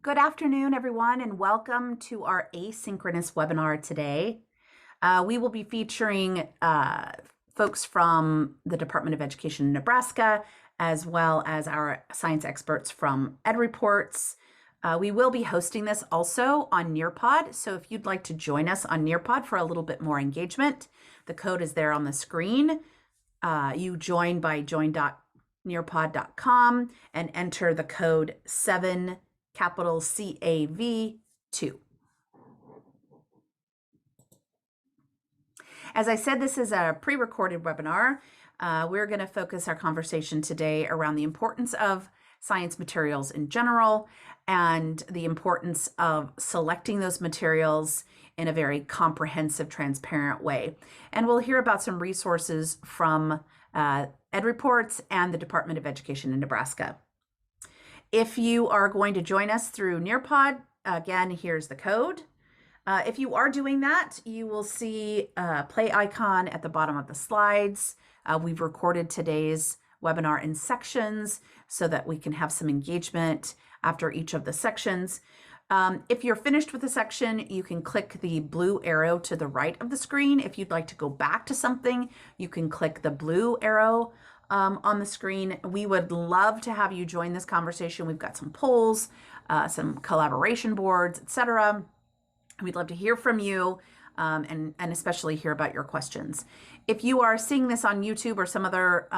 Good afternoon, everyone, and welcome to our asynchronous webinar today. We will be featuring folks from the Department of Education in Nebraska, as well as our science experts from EdReports. We will be hosting this also on Nearpod, so if you'd like to join us on Nearpod for a little bit more engagement, the code is there on the screen. You join by join.nearpod.com and enter the code 7 capital CAV2. As I said, this is a pre-recorded webinar. We're going to focus our conversation today around the importance of science materials in general and the importance of selecting those materials in a very comprehensive, transparent way. And we'll hear about some resources from EdReports and the Department of Education in Nebraska. If you are going to join us through Nearpod, again, here's the code. If you are doing that, you will see a play icon at the bottom of the slides. We've recorded today's webinar in sections so that we can have some engagement after each of the sections. If you're finished with a section, you can click the blue arrow to the right of the screen. If you'd like to go back to something, you can click the blue arrow on the screen. We would love to have you join this conversation. We've got some polls, some collaboration boards, etc. We'd love to hear from you and especially hear about your questions. If you are seeing this on YouTube or some other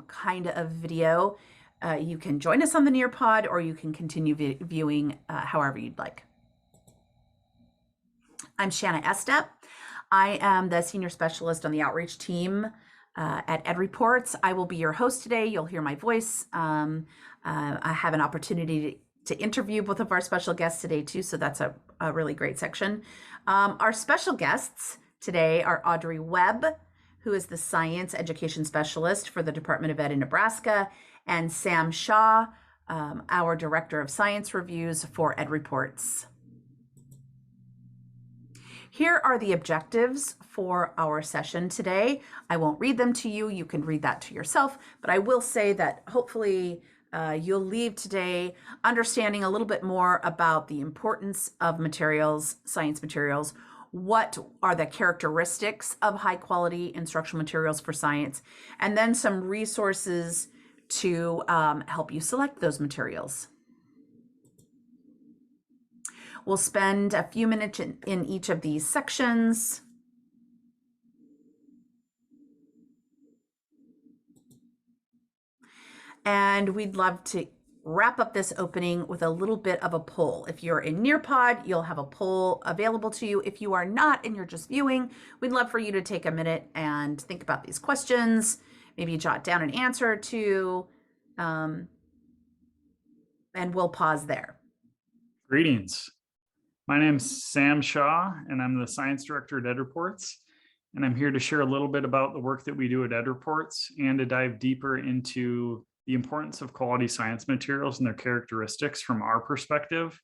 kind of video, you can join us on the Nearpod or you can continue viewing however you'd like. I'm Shanna Estep. I am the Senior Specialist on the Outreach team at EdReports. I will be your host today. You'll hear my voice. I have an opportunity to interview both of our special guests today too, so that's a really great section. Our special guests today are Audrey Webb, who is the Science Education Specialist for the Department of Ed in Nebraska, and Sam Shaw, our Director of Science Reviews for EdReports. Here are the objectives for our session today. I won't read them to you. You can read that to yourself, but I will say that hopefully you'll leave today understanding a little bit more about the importance of materials, science materials, what are the characteristics of high quality instructional materials for science, and then some resources to help you select those materials. We'll spend a few minutes in each of these sections. And we'd love to wrap up this opening with a little bit of a poll. If you're in Nearpod, you'll have a poll available to you. If you are not and you're just viewing, we'd love for you to take a minute and think about these questions, maybe jot down an answer or two, and we'll pause there. Greetings. My name's Sam Shaw, and I'm the Science Director at EdReports. And I'm here to share a little bit about the work that we do at EdReports and to dive deeper into the importance of quality science materials and their characteristics from our perspective,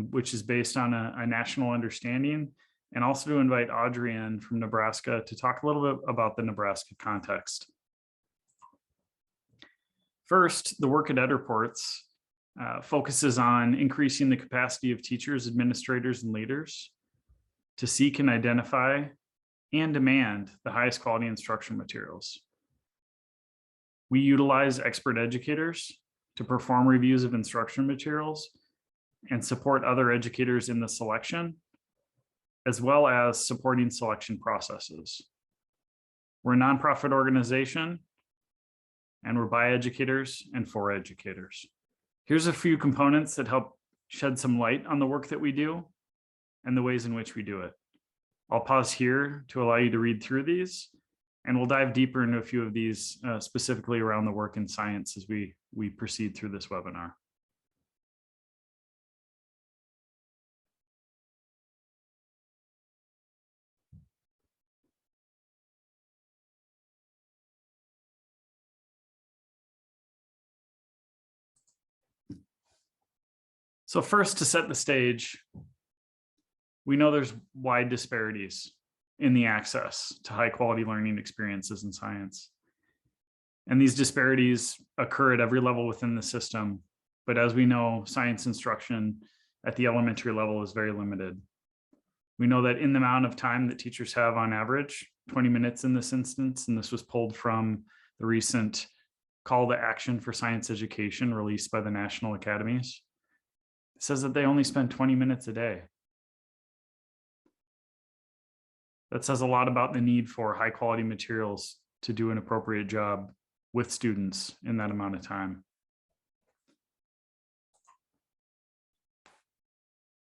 which is based on a national understanding, and also to invite Audrey in from Nebraska to talk a little bit about the Nebraska context. First, the work at EdReports focuses on increasing the capacity of teachers, administrators, and leaders to seek and identify and demand the highest quality instructional materials. We utilize expert educators to perform reviews of instructional materials and support other educators in the selection, as well as supporting selection processes. We're a nonprofit organization, and we're by educators and for educators. Here's a few components that help shed some light on the work that we do and the ways in which we do it. I'll pause here to allow you to read through these, and we'll dive deeper into a few of these specifically around the work in science as we proceed through this webinar. So first, to set the stage, we know there's wide disparities in the access to high quality learning experiences in science. And these disparities occur at every level within the system. But as we know, science instruction at the elementary level is very limited. We know that in the amount of time that teachers have on average, 20 minutes in this instance, and this was pulled from the recent call to action for science education released by the National Academies, it says that they only spend 20 minutes a day. That says a lot about the need for high quality materials to do an appropriate job with students in that amount of time.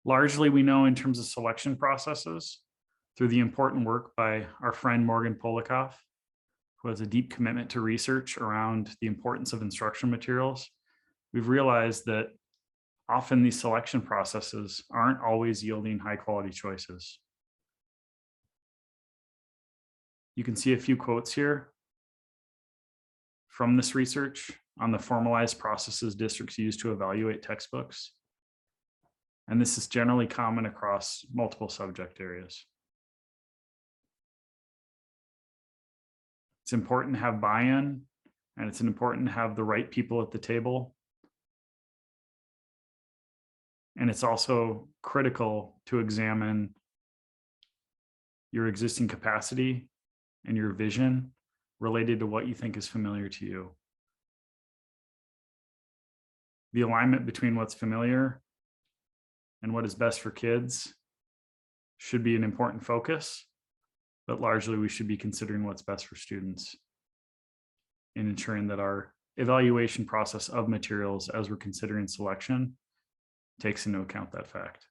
Largely, we know in terms of selection processes through the important work by our friend Morgan Polikoff, who has a deep commitment to research around the importance of instructional materials. We've realized that often these selection processes aren't always yielding high quality choices. You can see a few quotes here from this research on the formalized processes districts use to evaluate textbooks. And this is generally common across multiple subject areas. It's important to have buy-in, and it's important to have the right people at the table. And it's also critical to examine your existing capacity and your vision related to what you think is familiar to you. The alignment between what's familiar and what is best for kids should be an important focus, but largely we should be considering what's best for students and ensuring that our evaluation process of materials as we're considering selection takes into account that fact.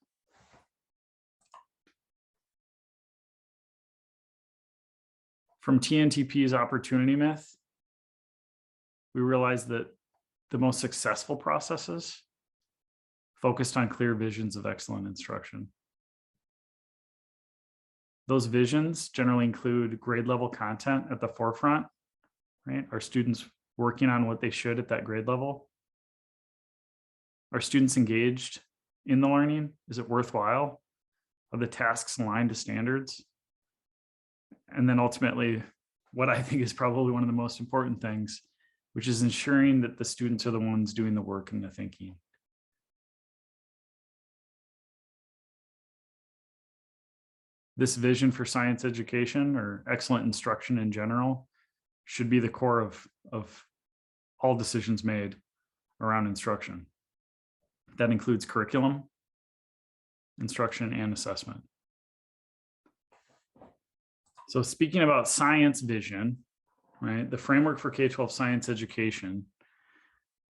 From TNTP's opportunity myth, we realized that the most successful processes focused on clear visions of excellent instruction. Those visions generally include grade level content at the forefront, right? Are students working on what they should at that grade level? Are students engaged in the learning? Is it worthwhile? Are the tasks aligned to standards? And then ultimately, what I think is probably one of the most important things, which is ensuring that the students are the ones doing the work and the thinking. This vision for science education, or excellent instruction in general, should be the core of all decisions made around instruction. That includes curriculum, instruction, and assessment. So speaking about science vision, right, the framework for K-12 science education,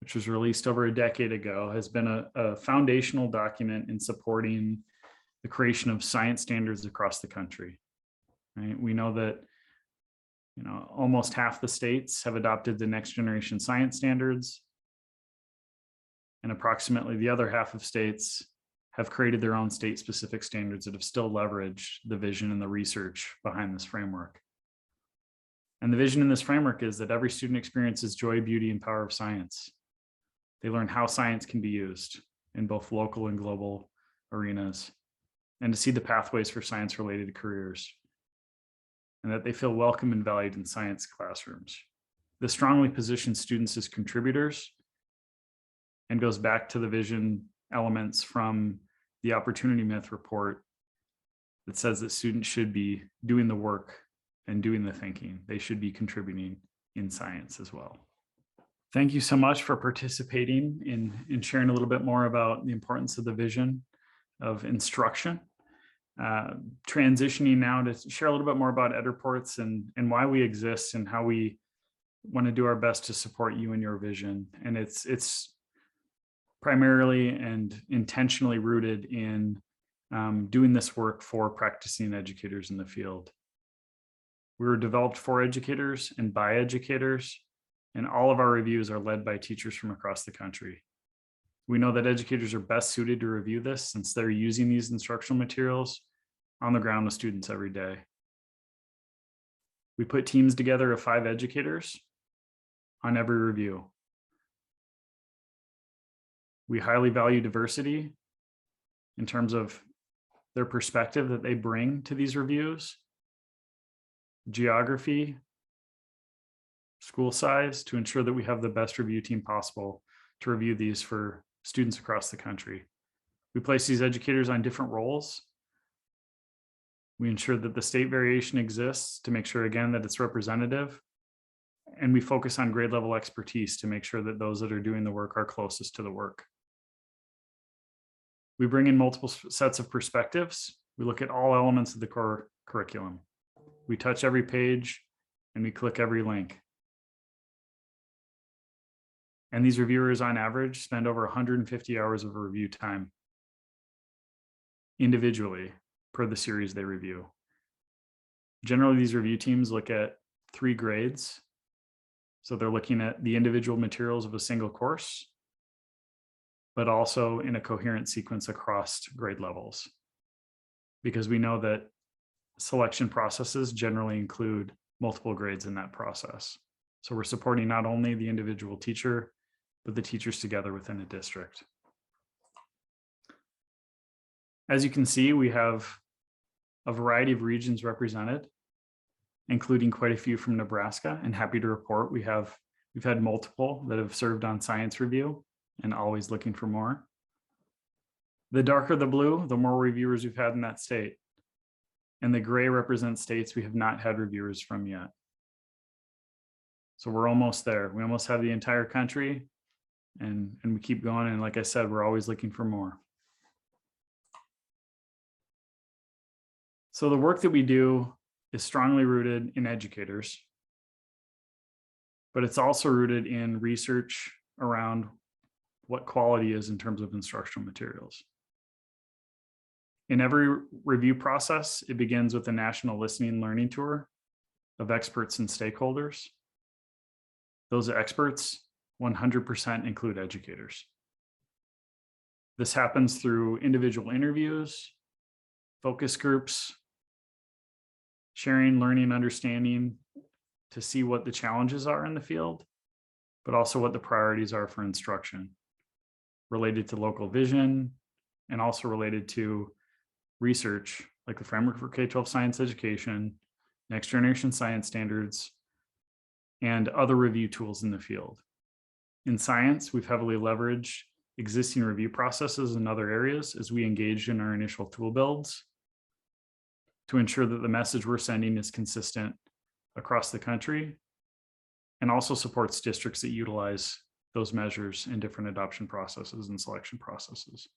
which was released over a decade ago, has been a foundational document in supporting the creation of science standards across the country. Right? We know that almost half the states have adopted the next generation science standards, and approximately the other half of states have created their own state-specific standards that have still leveraged the vision and the research behind this framework. And the vision in this framework is that every student experiences joy, beauty, and power of science. They learn how science can be used in both local and global arenas, and to see the pathways for science-related careers, and that they feel welcome and valued in science classrooms. This strongly positions students as contributors and goes back to the vision elements from the Opportunity Myth report that says that students should be doing the work and doing the thinking. They should be contributing in science as well. Thank you so much for participating in sharing a little bit more about the importance of the vision of instruction. Transitioning now to share a little bit more about EdReports and why we exist and how we want to do our best to support you in your vision. And it's primarily and intentionally rooted in doing this work for practicing educators in the field. We were developed for educators and by educators, and all of our reviews are led by teachers from across the country. We know that educators are best suited to review this since they're using these instructional materials on the ground with students every day. We put teams together of 5 educators on every review. We highly value diversity in terms of their perspective that they bring to these reviews, geography, school size, to ensure that we have the best review team possible to review these for students across the country. We place these educators on different roles. We ensure that the state variation exists to make sure, again, that it's representative. And we focus on grade level expertise to make sure that those that are doing the work are closest to the work. We bring in multiple sets of perspectives. We look at all elements of the core curriculum. We touch every page and we click every link. And these reviewers on average spend over 150 hours of review time individually per the series they review. Generally, these review teams look at 3 grades. So they're looking at the individual materials of a single course, but also in a coherent sequence across grade levels. Because we know that selection processes generally include multiple grades in that process. So we're supporting not only the individual teacher, but the teachers together within a district. As you can see, we have a variety of regions represented, including quite a few from Nebraska, and happy to report we've had multiple that have served on science review and always looking for more. The darker the blue, the more reviewers we've had in that state. And the gray represents states we have not had reviewers from yet. So we're almost there. We almost have the entire country, and we keep going. And like I said, we're always looking for more. So the work that we do is strongly rooted in educators, but it's also rooted in research around what quality is in terms of instructional materials. In every review process, it begins with a national listening learning tour of experts and stakeholders. Those experts 100% include educators. This happens through individual interviews, focus groups, sharing, learning, understanding to see what the challenges are in the field, but also what the priorities are for instruction related to local vision and also related to research like the Framework for K-12 Science Education, Next Generation Science Standards, and other review tools in the field. In science, we've heavily leveraged existing review processes in other areas as we engaged in our initial tool builds to ensure that the message we're sending is consistent across the country and also supports districts that utilize those measures in different adoption processes and selection processes.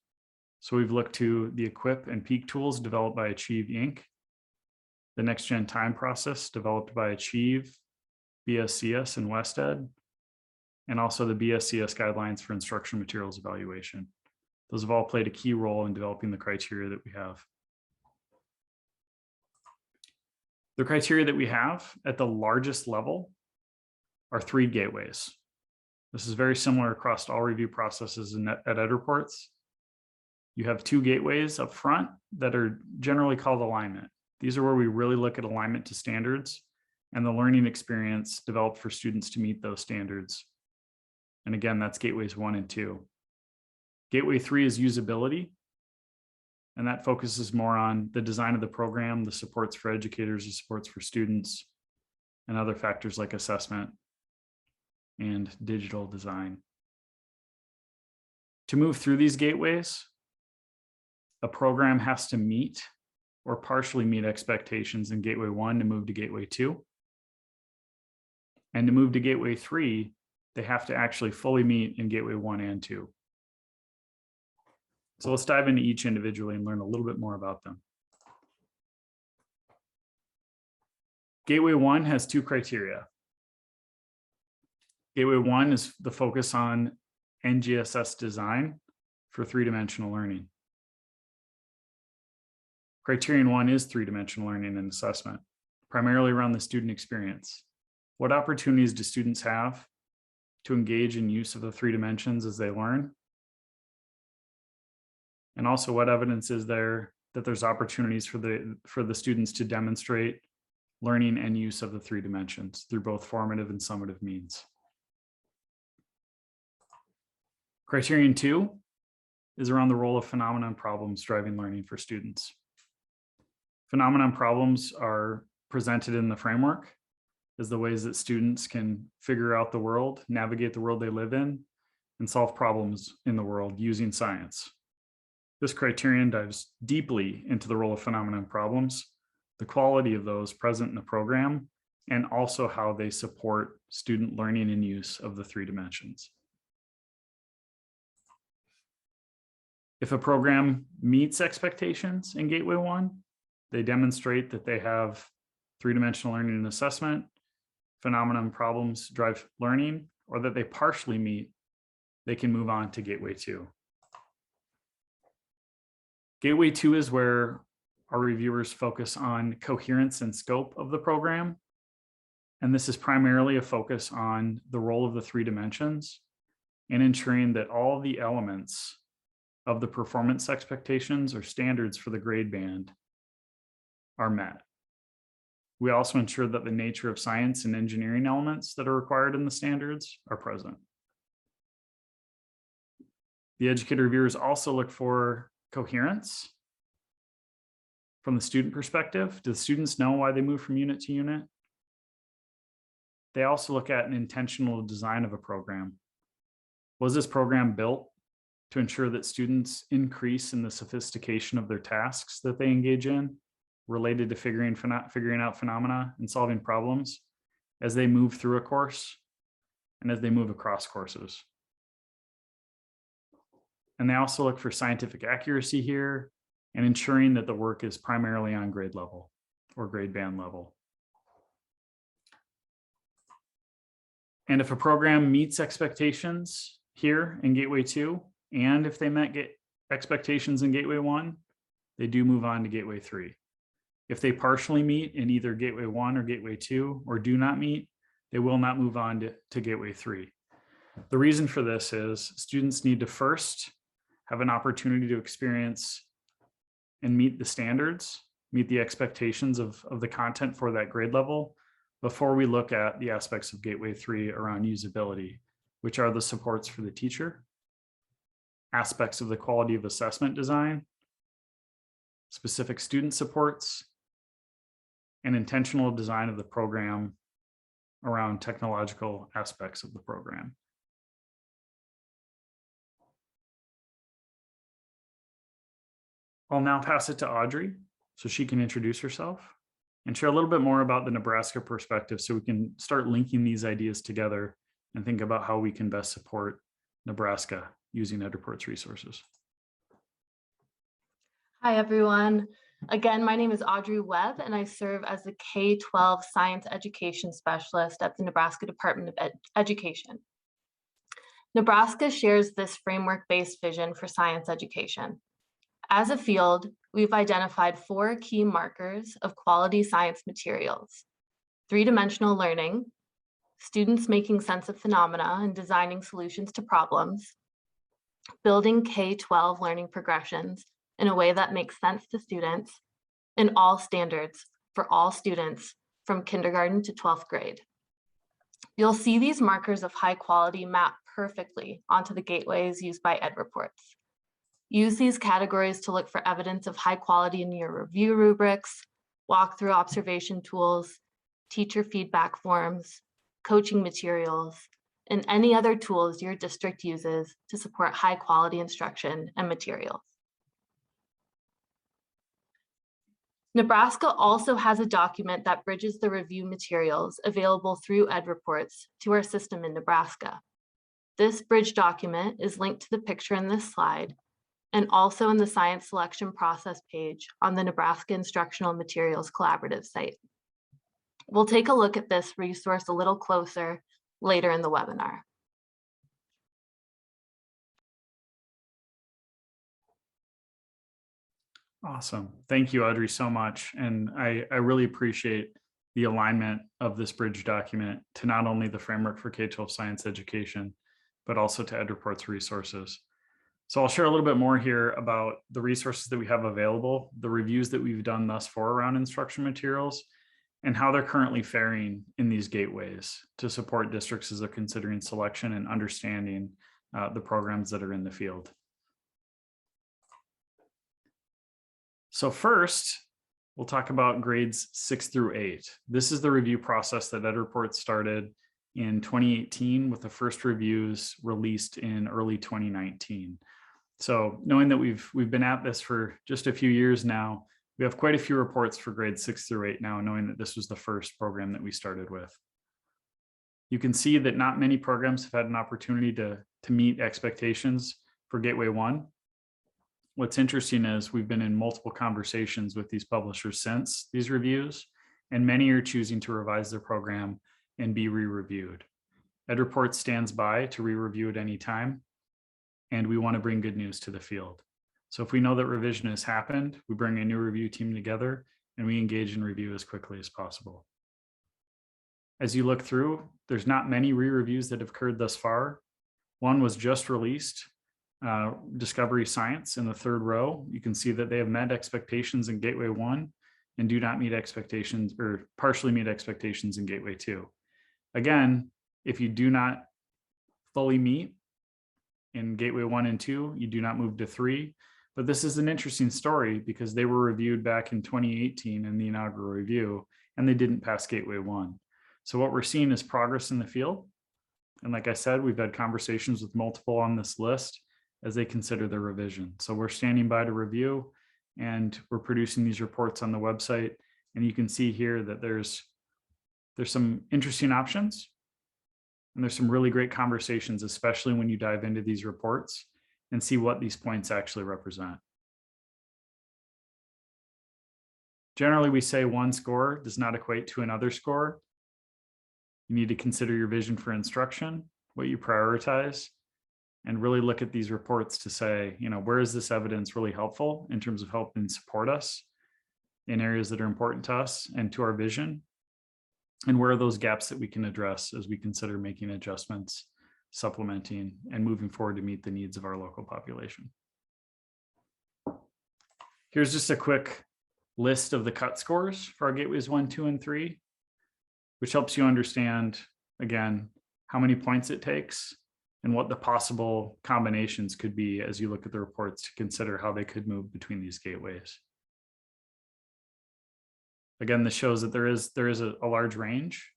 So we've looked to the Equip and Peak tools developed by Achieve Inc., the Next Gen Time process developed by Achieve, BSCS, and WestEd, and also the BSCS guidelines for instructional materials evaluation. Those have all played a key role in developing the criteria that we have. The criteria that we have at the largest level are 3 gateways. This is very similar across all review processes at EdReports. You have 2 gateways up front that are generally called alignment. These are where we really look at alignment to standards and the learning experience developed for students to meet those standards. And again, that's gateways 1 and 2. Gateway 3 is usability. And that focuses more on the design of the program, the supports for educators, the supports for students, and other factors like assessment and digital design. To move through these gateways, a program has to meet or partially meet expectations in Gateway 1 to move to Gateway 2. And to move to Gateway 3, they have to actually fully meet in Gateway 1 and 2. So let's dive into each individually and learn a little bit more about them. Gateway 1 has 2 criteria. Gateway 1 is the focus on NGSS design for 3-dimensional learning. Criterion 1 is 3-dimensional learning and assessment, primarily around the student experience. What opportunities do students have to engage in use of the 3 dimensions as they learn? And also, what evidence is there that there's opportunities for the students to demonstrate learning and use of the 3 dimensions through both formative and summative means? Criterion 2 is around the role of phenomenon problems driving learning for students. Phenomenon problems are presented in the framework as the ways that students can figure out the world, navigate the world they live in, and solve problems in the world using science. This criterion dives deeply into the role of phenomena and problems, the quality of those present in the program, and also how they support student learning and use of the three dimensions. If a program meets expectations in Gateway 1, they demonstrate that they have three-dimensional learning and assessment, phenomena and problems drive learning, or that they partially meet, they can move on to Gateway 2. Gateway 2 is where our reviewers focus on coherence and scope of the program. And this is primarily a focus on the role of the three dimensions and ensuring that all the elements of the performance expectations or standards for the grade band are met. We also ensure that the nature of science and engineering elements that are required in the standards are present. The educator reviewers also look for coherence from the student perspective. Do the students know why they move from unit to unit? They also look at an intentional design of a program. Was this program built to ensure that students increase in the sophistication of their tasks that they engage in related to figuring out phenomena and solving problems as they move through a course and as they move across courses? And they also look for scientific accuracy here and ensuring that the work is primarily on grade level or grade band level. And if a program meets expectations here in Gateway 2, and if they met expectations in Gateway 1, they do move on to Gateway 3. If they partially meet in either Gateway 1 or Gateway 2, or do not meet, they will not move on to Gateway 3. The reason for this is students need to first have an opportunity to experience and meet the standards, meet the expectations of the content for that grade level before we look at the aspects of Gateway 3 around usability, which are the supports for the teacher, aspects of the quality of assessment design, specific student supports, and intentional design of the program around technological aspects of the program. I'll now pass it to Audrey so she can introduce herself and share a little bit more about the Nebraska perspective so we can start linking these ideas together and think about how we can best support Nebraska using EdReport's resources. Hi, everyone. Again, my name is Audrey Webb, and I serve as the K-12 Science Education Specialist at the Nebraska Department of Education. Nebraska shares this framework-based vision for science education. As a field, we've identified 4 key markers of quality science materials: three-dimensional learning, students making sense of phenomena and designing solutions to problems, building K-12 learning progressions in a way that makes sense to students, and all standards for all students from kindergarten to 12th grade. You'll see these markers of high quality map perfectly onto the gateways used by EdReports. Use these categories to look for evidence of high quality in your review rubrics, walkthrough observation tools, teacher feedback forms, coaching materials, and any other tools your district uses to support high quality instruction and materials. Nebraska also has a document that bridges the review materials available through EdReports to our system in Nebraska. This bridge document is linked to the picture in this slide and also in the science selection process page on the Nebraska Instructional Materials Collaborative site. We'll take a look at this resource a little closer later in the webinar. Awesome. Thank you, Audrey, so much. And I really appreciate the alignment of this bridge document to not only the framework for K-12 science education, but also to EdReport's resources. So I'll share a little bit more here about the resources that we have available, the reviews that we've done thus far around instruction materials, and how they're currently faring in these gateways to support districts as they're considering selection and understanding the programs that are in the field. So first, we'll talk about grades 6 through 8. This is the review process that EdReports started in 2018 with the first reviews released in early 2019. So knowing that we've been at this for just a few years now, we have quite a few reports for grades 6 through 8 now, knowing that this was the first program that we started with. You can see that not many programs have had an opportunity to meet expectations for Gateway 1. What's interesting is we've been in multiple conversations with these publishers since these reviews, and many are choosing to revise their program and be re-reviewed. EdReports stands by to re-review at any time, and we want to bring good news to the field. So if we know that revision has happened, we bring a new review team together and we engage in review as quickly as possible. As you look through, there's not many re-reviews that have occurred thus far. One was just released, Discovery Science in the third row. You can see that they have met expectations in Gateway 1 and do not meet expectations or partially meet expectations in Gateway 2. Again, if you do not fully meet in Gateway 1 and 2, you do not move to 3. But this is an interesting story because they were reviewed back in 2018 in the inaugural review, and they didn't pass Gateway 1. So what we're seeing is progress in the field. And like I said, we've had conversations with multiple on this list as they consider their revision. So we're standing by to review, and we're producing these reports on the website. And you can see here that there's some interesting options. And there's some really great conversations, especially when you dive into these reports and see what these points actually represent. Generally, we say one score does not equate to another score. You need to consider your vision for instruction, what you prioritize, and really look at these reports to say, where is this evidence really helpful in terms of helping support us in areas that are important to us and to our vision? And where are those gaps that we can address as we consider making adjustments, supplementing, and moving forward to meet the needs of our local population? Here's just a quick list of the cut scores for our Gateways 1, 2, and 3, which helps you understand, again, how many points it takes and what the possible combinations could be as you look at the reports to consider how they could move between these gateways. Again, this shows that there is a large range,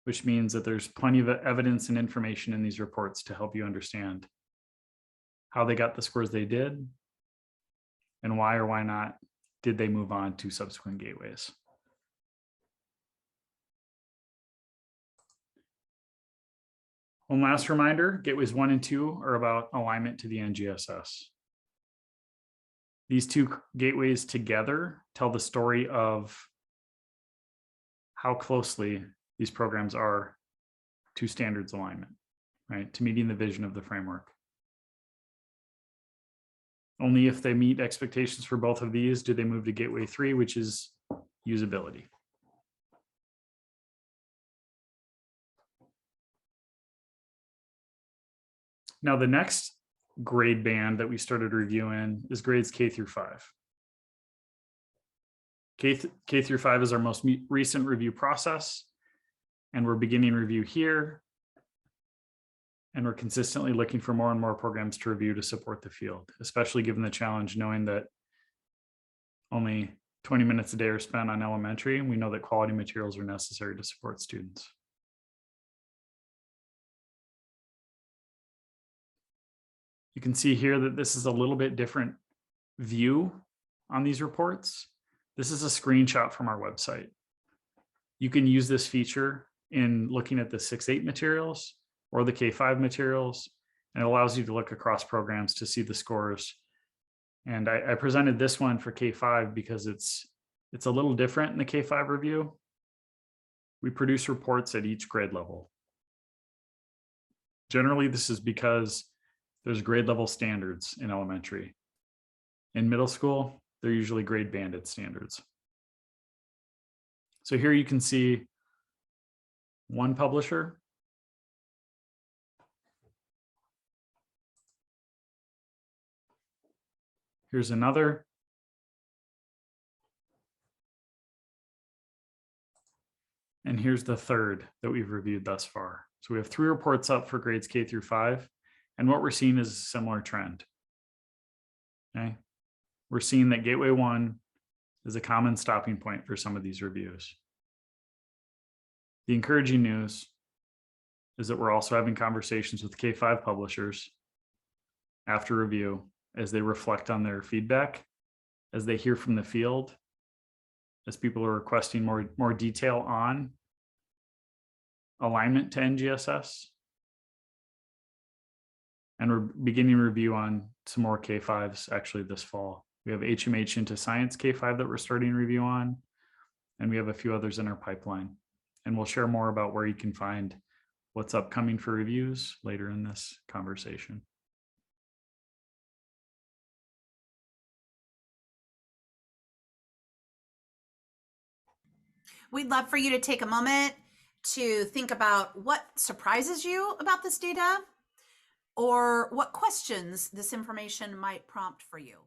which means that there's plenty of evidence and information in these reports to help you understand how they got the scores they did and why or why not did they move on to subsequent gateways. One last reminder, Gateways 1 and 2 are about alignment to the NGSS. These two gateways together tell the story of how closely these programs are to standards alignment, right? To meeting the vision of the framework. Only if they meet expectations for both of these do they move to Gateway 3, which is usability. Now, the next grade band that we started reviewing is grades K through 5. K through 5 is our most recent review process, and we're beginning review here. And we're consistently looking for more and more programs to review to support the field, especially given the challenge, knowing that only 20 minutes a day are spent on elementary, and we know that quality materials are necessary to support students. You can see here that this is a little bit different view on these reports. This is a screenshot from our website. You can use this feature in looking at the 6-8 materials or the K-5 materials, and it allows you to look across programs to see the scores. And I presented this one for K-5 because it's a little different in the K-5 review. We produce reports at each grade level. Generally, this is because there's grade level standards in elementary. In middle school, they're usually grade banded standards. So here you can see one publisher. Here's another. And here's the third that we've reviewed thus far. So we have 3 reports up for grades K through 5. And what we're seeing is a similar trend. Okay. We're seeing that Gateway 1 is a common stopping point for some of these reviews. The encouraging news is that we're also having conversations with K-5 publishers, after review, as they reflect on their feedback, as they hear from the field, as people are requesting more detail on alignment to NGSS. And we're beginning review on some more K5s actually this fall. We have HMH into Science K5 that we're starting review on, and we have a few others in our pipeline. And we'll share more about where you can find what's upcoming for reviews later in this conversation. We'd love for you to take a moment to think about what surprises you about this data or what questions this information might prompt for you.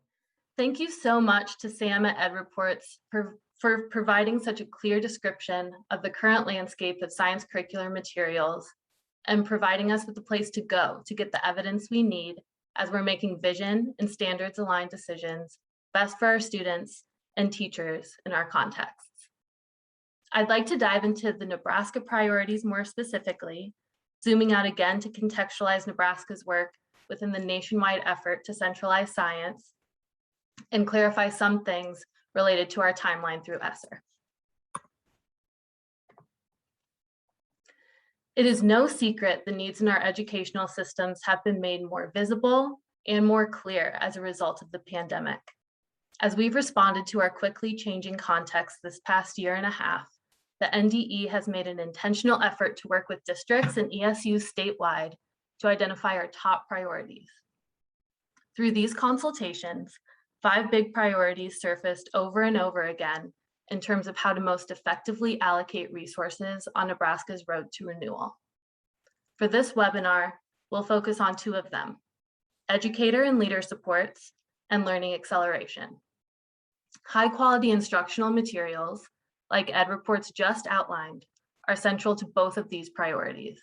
Thank you so much to Sam at Ed Reports for providing such a clear description of the current landscape of science curricular materials and providing us with a place to go to get the evidence we need as we're making vision and standards aligned decisions best for our students and teachers in our contexts. I'd like to dive into the Nebraska priorities more specifically, zooming out again to contextualize Nebraska's work within the nationwide effort to centralize science and clarify some things related to our timeline through ESSER. It is no secret the needs in our educational systems have been made more visible and more clear as a result of the pandemic. As we've responded to our quickly changing context this past year and a half, the NDE has made an intentional effort to work with districts and ESUs statewide to identify our top priorities. Through these consultations, 5 big priorities surfaced over and over again in terms of how to most effectively allocate resources on Nebraska's road to renewal. For this webinar, we'll focus on 2 of them: educator and leader supports and learning acceleration. High quality instructional materials, like Ed Reports just outlined, are central to both of these priorities.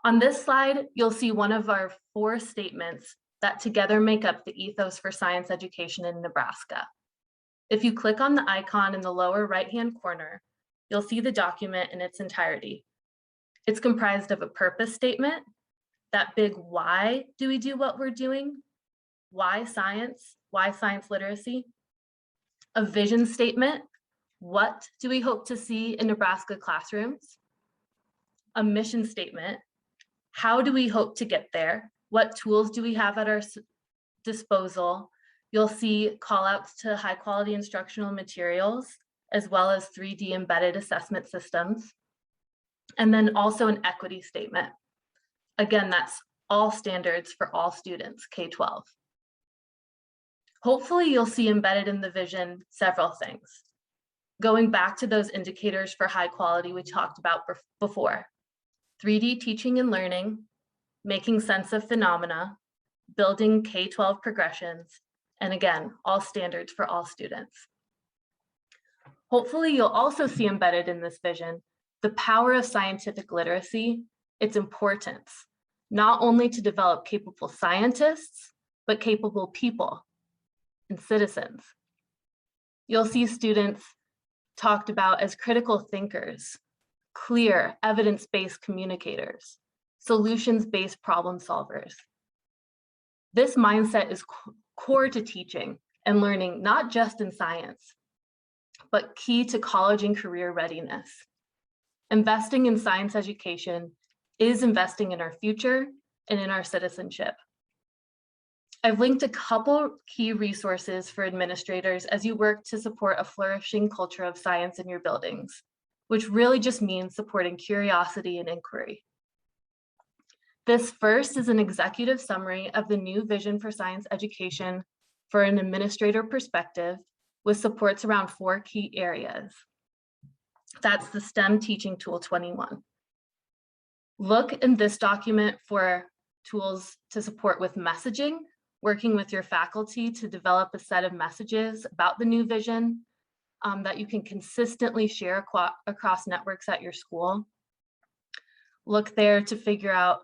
On this slide, you'll see one of our 4 statements that together make up the ethos for science education in Nebraska. If you click on the icon in the lower right-hand corner, you'll see the document in its entirety. It's comprised of a purpose statement, that big why do we do what we're doing? Why science literacy? A vision statement, what do we hope to see in Nebraska classrooms? A mission statement, how do we hope to get there? What tools do we have at our disposal? You'll see call outs to high quality instructional materials, as well as 3D embedded assessment systems. And then also an equity statement. Again, that's all standards for all students, K-12. Hopefully you'll see embedded in the vision several things. Going back to those indicators for high quality we talked about before. 3D teaching and learning, making sense of phenomena, building K-12 progressions, and again, all standards for all students. Hopefully you'll also see embedded in this vision the power of scientific literacy, its importance, not only to develop capable scientists, but capable people and citizens. You'll see students talked about as critical thinkers, clear, evidence-based communicators, solutions-based problem solvers. This mindset is core to teaching and learning, not just in science, but key to college and career readiness. Investing in science education is investing in our future and in our citizenship. I've linked a couple key resources for administrators as you work to support a flourishing culture of science in your buildings, which really just means supporting curiosity and inquiry. This first is an executive summary of the new vision for science education for an administrator perspective with supports around 4 key areas. That's the STEM Teaching Tool 21. Look in this document for tools to support with messaging, working with your faculty to develop a set of messages about the new vision that you can consistently share across networks at your school. Look there to figure out,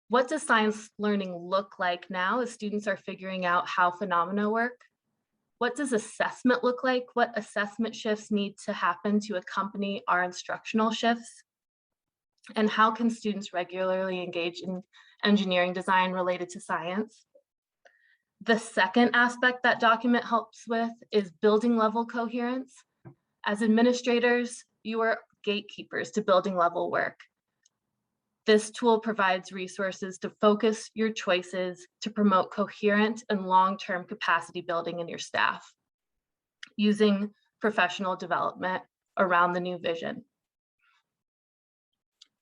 what does science learning look like now as students are figuring out how phenomena work? What does assessment look like? What assessment shifts need to happen to accompany our instructional shifts? And how can students regularly engage in engineering design related to science? The second aspect that document helps with is building level coherence. As administrators, you are gatekeepers to building level work. This tool provides resources to focus your choices to promote coherent and long-term capacity building in your staff, using professional development around the new vision.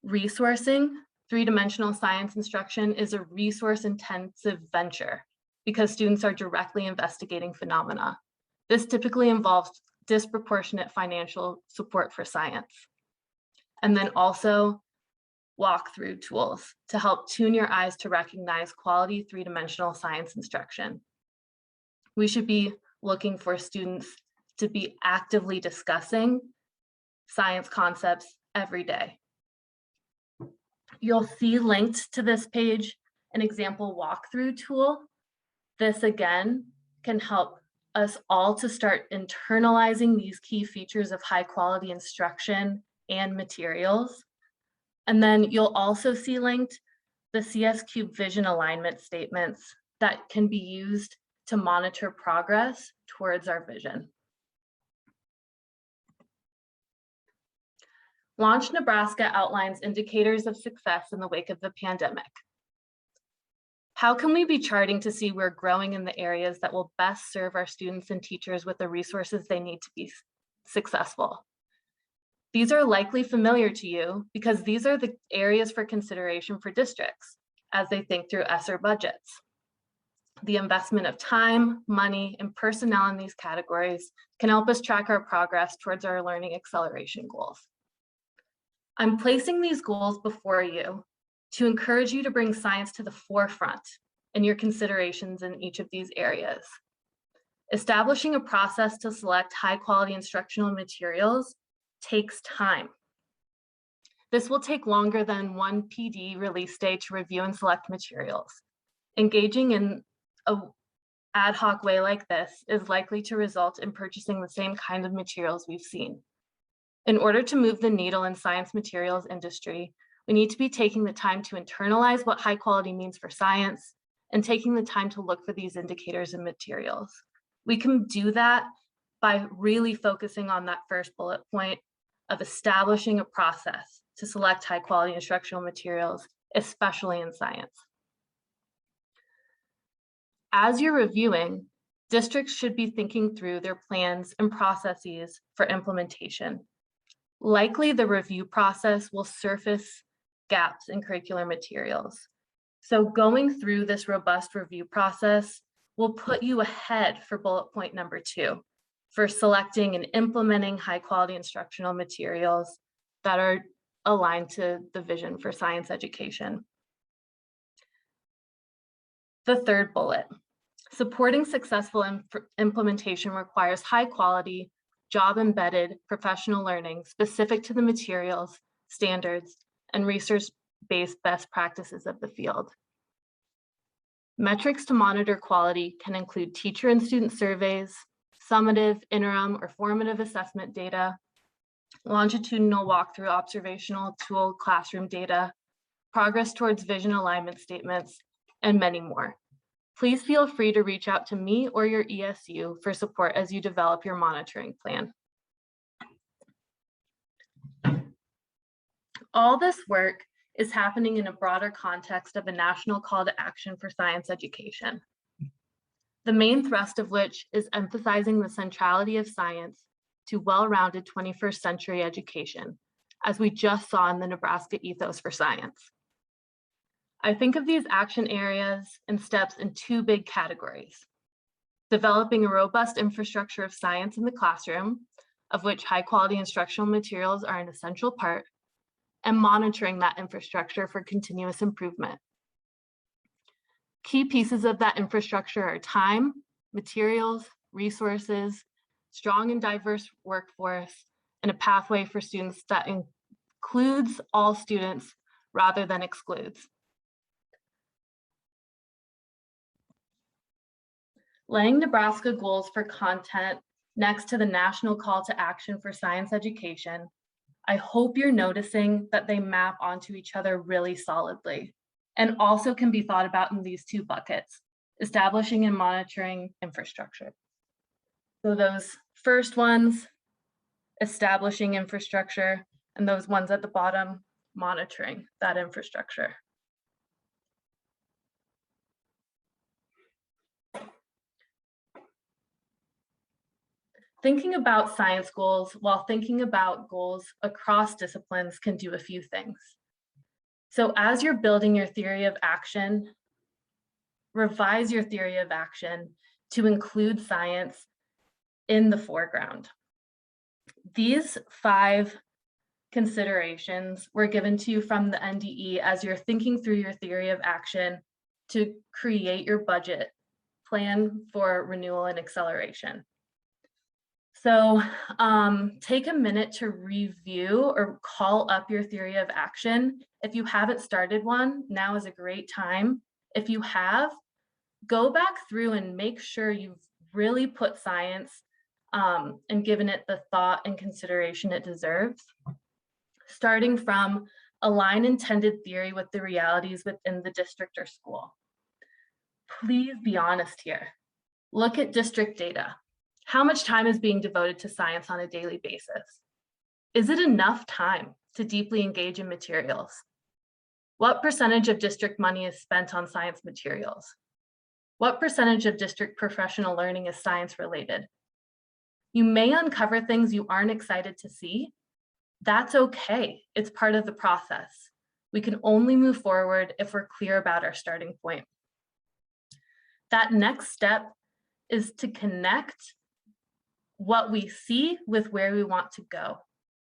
Resourcing three-dimensional science instruction is a resource-intensive venture because students are directly investigating phenomena. This typically involves disproportionate financial support for science. And then also walkthrough tools to help tune your eyes to recognize quality three-dimensional science instruction. We should be looking for students to be actively discussing science concepts every day. You'll see linked to this page an example walkthrough tool. This again can help us all to start internalizing these key features of high quality instruction and materials. And then you'll also see linked the CS Cube vision alignment statements that can be used to monitor progress towards our vision. Launch Nebraska outlines indicators of success in the wake of the pandemic. How can we be charting to see we're growing in the areas that will best serve our students and teachers with the resources they need to be successful? These are likely familiar to you because these are the areas for consideration for districts as they think through ESSER budgets. The investment of time, money, and personnel in these categories can help us track our progress towards our learning acceleration goals. I'm placing these goals before you to encourage you to bring science to the forefront in your considerations in each of these areas. Establishing a process to select high quality instructional materials takes time. This will take longer than one PD release day to review and select materials. Engaging in an ad hoc way like this is likely to result in purchasing the same kind of materials we've seen. In order to move the needle in science materials industry, we need to be taking the time to internalize what high quality means for science and taking the time to look for these indicators and materials. We can do that by really focusing on that first bullet point of establishing a process to select high quality instructional materials, especially in science. As you're reviewing, districts should be thinking through their plans and processes for implementation. Likely the review process will surface gaps in curricular materials. So going through this robust review process will put you ahead for bullet point number 2, for selecting and implementing high quality instructional materials that are aligned to the vision for science education. The third bullet, supporting successful implementation requires high quality, job embedded professional learning specific to the materials, standards, and research-based best practices of the field. Metrics to monitor quality can include teacher and student surveys, summative, interim, or formative assessment data, longitudinal walkthrough observational tool classroom data, progress towards vision alignment statements, and many more. Please feel free to reach out to me or your ESU for support as you develop your monitoring plan. All this work is happening in a broader context of a national call to action for science education. The main thrust of which is emphasizing the centrality of science to well-rounded 21st century education, as we just saw in the Nebraska Ethos for Science. I think of these action areas and steps in 2 big categories: developing a robust infrastructure of science in the classroom, of which high quality instructional materials are an essential part, and monitoring that infrastructure for continuous improvement. Key pieces of that infrastructure are time, materials, resources, strong and diverse workforce, and a pathway for students that includes all students rather than excludes. Laying Nebraska goals for content next to the national call to action for science education, I hope you're noticing that they map onto each other really solidly and also can be thought about in these two buckets, establishing and monitoring infrastructure. So those first ones, establishing infrastructure, and those ones at the bottom, monitoring that infrastructure. Thinking about science goals while thinking about goals across disciplines can do a few things. So as you're building your theory of action, revise your theory of action to include science in the foreground. These 5 considerations were given to you from the NDE as you're thinking through your theory of action to create your budget plan for renewal and acceleration. So take a minute to review or call up your theory of action. If you haven't started one, now is a great time. If you have, go back through and make sure you've really put science and given it the thought and consideration it deserves. Starting from align intended theory with the realities within the district or school. Please be honest here. Look at district data. How much time is being devoted to science on a daily basis? Is it enough time to deeply engage in materials? What percentage of district money is spent on science materials? What percentage of district professional learning is science related? You may uncover things you aren't excited to see. That's okay. It's part of the process. We can only move forward if we're clear about our starting point. That next step is to connect what we see with where we want to go.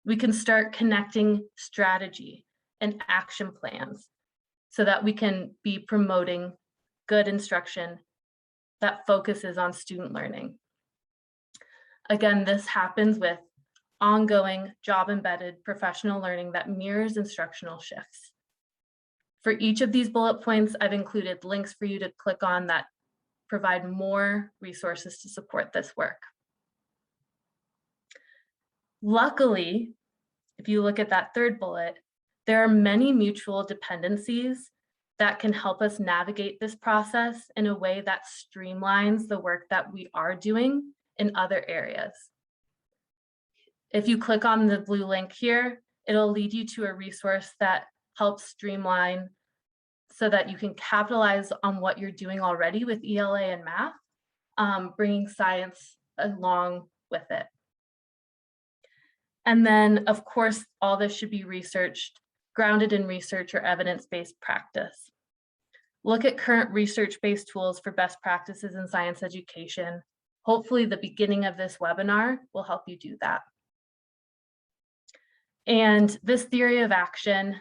We can start connecting strategy and action plans so that we can be promoting good instruction that focuses on student learning. Again, this happens with ongoing job-embedded professional learning that mirrors instructional shifts. For each of these bullet points, I've included links for you to click on that provide more resources to support this work. Luckily, if you look at that third bullet, there are many mutual dependencies that can help us navigate this process in a way that streamlines the work that we are doing in other areas. If you click on the blue link here, it'll lead you to a resource that helps streamline so that you can capitalize on what you're doing already with ELA and math, bringing science along with it. And then, of course, all this should be researched, grounded in research or evidence-based practice. Look at current research-based tools for best practices in science education. Hopefully, the beginning of this webinar will help you do that. And this theory of action,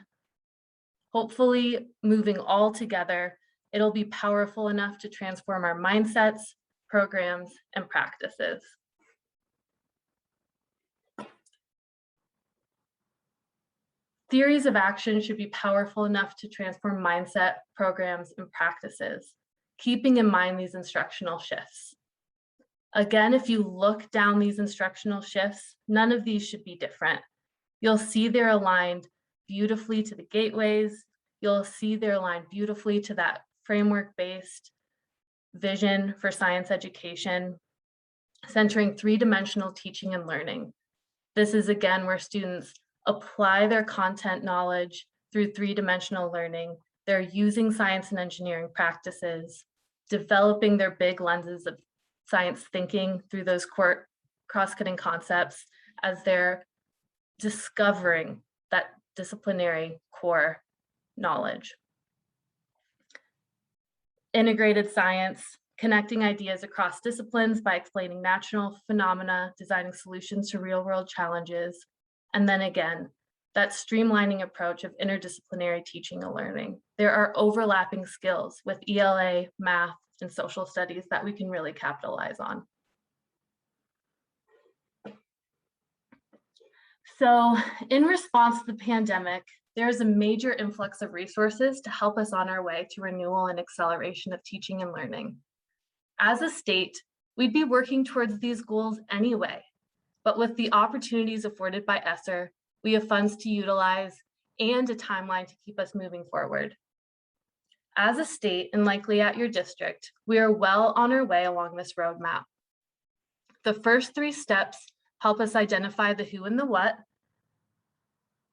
hopefully moving all together, it'll be powerful enough to transform our mindsets, programs, and practices. Theories of action should be powerful enough to transform mindset, programs, and practices, keeping in mind these instructional shifts. Again, if you look down these instructional shifts, none of these should be different. You'll see they're aligned beautifully to the gateways. You'll see they're aligned beautifully to that framework-based vision for science education, centering 3-dimensional teaching and learning. This is, again, where students apply their content knowledge through 3-dimensional learning. They're using science and engineering practices, developing their big lenses of science thinking through those core cross-cutting concepts as they're discovering that disciplinary core knowledge. Integrated science, connecting ideas across disciplines by explaining natural phenomena, designing solutions to real-world challenges, and then again, that streamlining approach of interdisciplinary teaching and learning. There are overlapping skills with ELA, math, and social studies that we can really capitalize on. So in response to the pandemic, there is a major influx of resources to help us on our way to renewal and acceleration of teaching and learning. As a state, we'd be working towards these goals anyway, but with the opportunities afforded by ESSER, We have funds to utilize and a timeline to keep us moving forward. As a state, and likely at your district, we are well on our way along this roadmap. The first 3 steps help us identify the who and the what.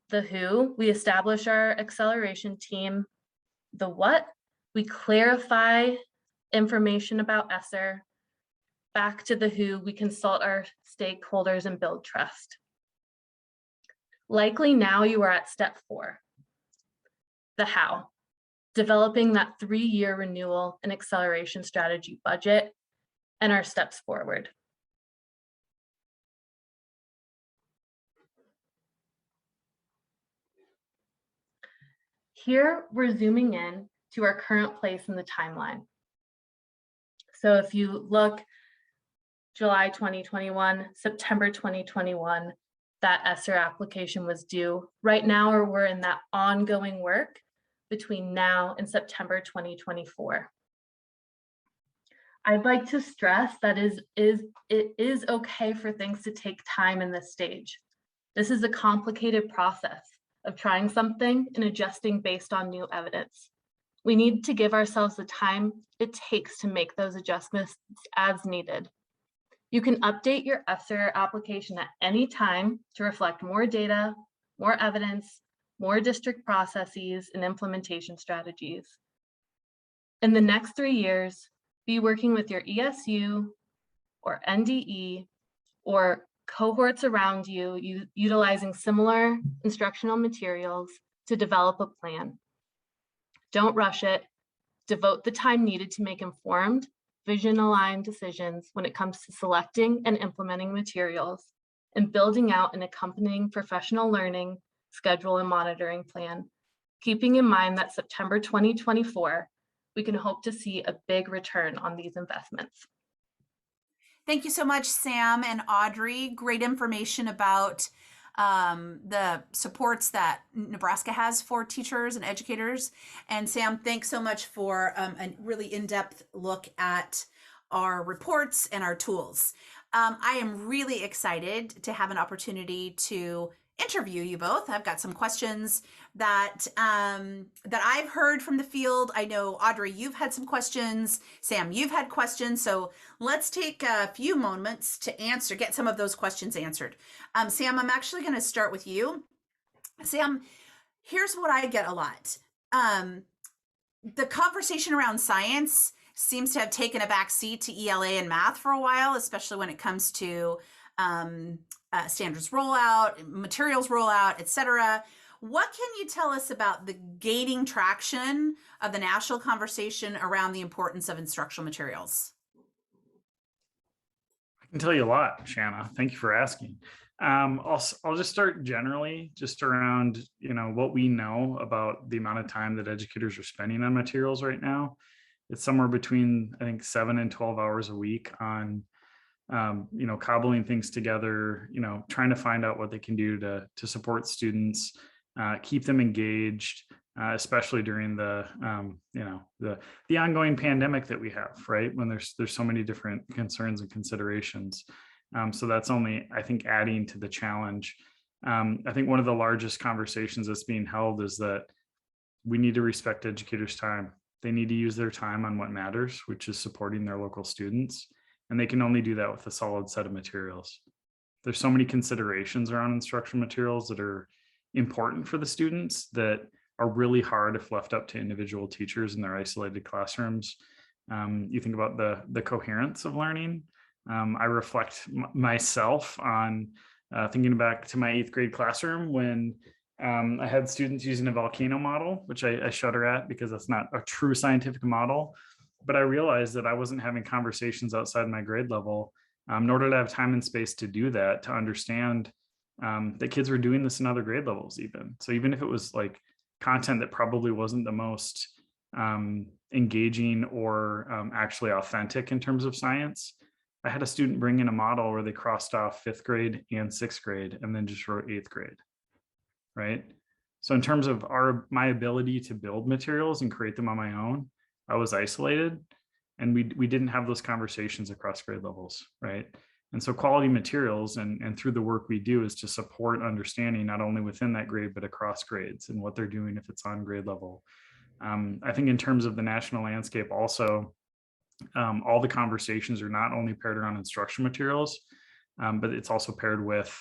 The who, we establish our acceleration team. The what, we clarify information about ESSER. Back to the who, we consult our stakeholders and build trust. Likely now you are at step 4, the how, developing that 3-year renewal and acceleration strategy budget and our steps forward. Here, we're zooming in to our current place in the timeline. So if you look, July 2021, September 2021, that ESSER application was due. Right now, we're in that ongoing work between now and September 2024. I'd like to stress that it is okay for things to take time in this stage. This is a complicated process of trying something and adjusting based on new evidence. We need to give ourselves the time it takes to make those adjustments as needed. You can update your ESSER application at any time to reflect more data, more evidence, more district processes, and implementation strategies. In the next 3 years, be working with your ESU or NDE or cohorts around you, utilizing similar instructional materials to develop a plan. Don't rush it. Devote the time needed to make informed, vision-aligned decisions when it comes to selecting and implementing materials and building out an accompanying professional learning schedule and monitoring plan, keeping in mind that September 2024, we can hope to see a big return on these investments. Thank you so much, Sam and Audrey. Great information about the supports that Nebraska has for teachers and educators. And Sam, thanks so much for a really in-depth look at our reports and our tools. I am really excited to have an opportunity to interview you both. I've got some questions that I've heard from the field. I know, Audrey, you've had some questions. Sam, you've had questions. So let's take a few moments to get some of those questions answered. Sam, I'm actually going to start with you. Sam, here's what I get a lot. The conversation around science seems to have taken a back seat to ELA and math for a while, especially when it comes to standards rollout, materials rollout, etc. What can you tell us about the gaining traction of the national conversation around the importance of instructional materials? I can tell you a lot, Shanna. Thank you for asking. I'll just start generally, just around what we know about the amount of time that educators are spending on materials right now. It's somewhere between, I think, 7 and 12 hours a week on cobbling things together, trying to find out what they can do to support students, keep them engaged, especially during the ongoing pandemic that we have, right? When there's so many different concerns and considerations. So that's only, I think, adding to the challenge. I think one of the largest conversations that's being held is that we need to respect educators' time. They need to use their time on what matters, which is supporting their local students. And they can only do that with a solid set of materials. There's so many considerations around instructional materials that are important for the students that are really hard if left up to individual teachers in their isolated classrooms. You think about the coherence of learning. I reflect myself on thinking back to my 8th grade classroom when I had students using a volcano model, which I shudder at because that's not a true scientific model. But I realized that I wasn't having conversations outside my grade level, nor did I have time and space to do that, to understand that kids were doing this in other grade levels even. So even if it was like content that probably wasn't the most engaging or actually authentic in terms of science, I had a student bring in a model where they crossed off 5th grade and 6th grade and then just wrote 8th grade, right? So in terms of my ability to build materials and create them on my own, I was isolated, and we didn't have those conversations across grade levels, right? And so quality materials and through the work we do is to support understanding not only within that grade, but across grades and what they're doing if it's on grade level. I think in terms of the national landscape also, all the conversations are not only paired around instruction materials, but it's also paired with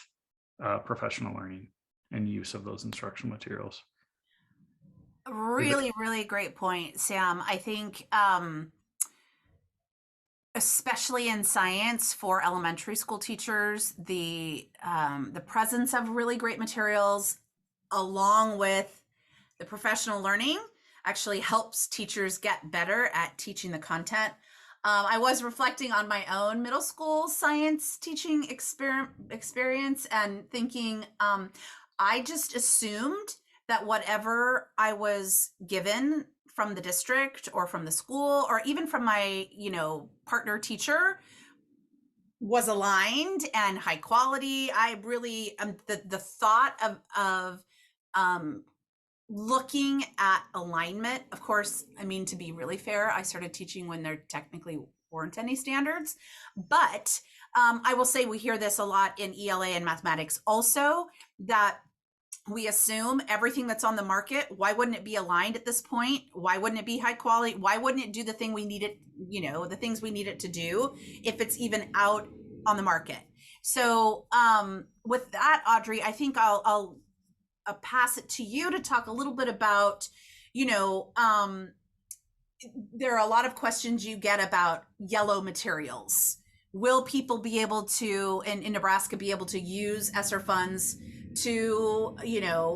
professional learning and use of those instructional materials. Really, really great point, Sam. I think especially in science for elementary school teachers, the presence of really great materials along with the professional learning actually helps teachers get better at teaching the content. I was reflecting on my own middle school science teaching experience and thinking I just assumed that whatever I was given from the district or from the school or even from my, partner teacher was aligned and high quality. I really the thought of looking at alignment. Of course, I mean, to be really fair, I started teaching when there technically weren't any standards, but I will say we hear this a lot in ELA and mathematics also, that we assume everything that's on the market, why wouldn't it be aligned at this point? Why wouldn't it be high quality? Why wouldn't it do the thing we need it, the things we need it to do if it's even out on the market? So with that, Audrey, I think I'll pass it to you to talk a little bit about, there are a lot of questions you get about yellow materials. Will people be able to, in Nebraska, be able to use ESSER funds to,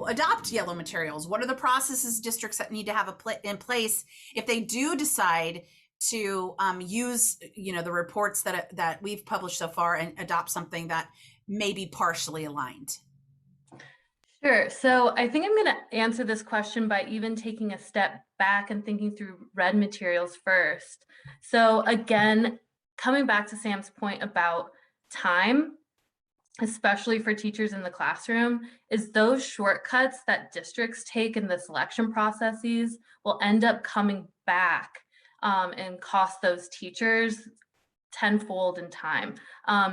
adopt yellow materials? What are the processes districts that need to have in place if they do decide to use, the reports that we've published so far and adopt something that may be partially aligned? Sure. So I think I'm going to answer this question by even taking a step back and thinking through red materials first. So again, coming back to Sam's point about time, especially for teachers in the classroom, is those shortcuts that districts take in the selection processes will end up coming back and cost those teachers tenfold in time.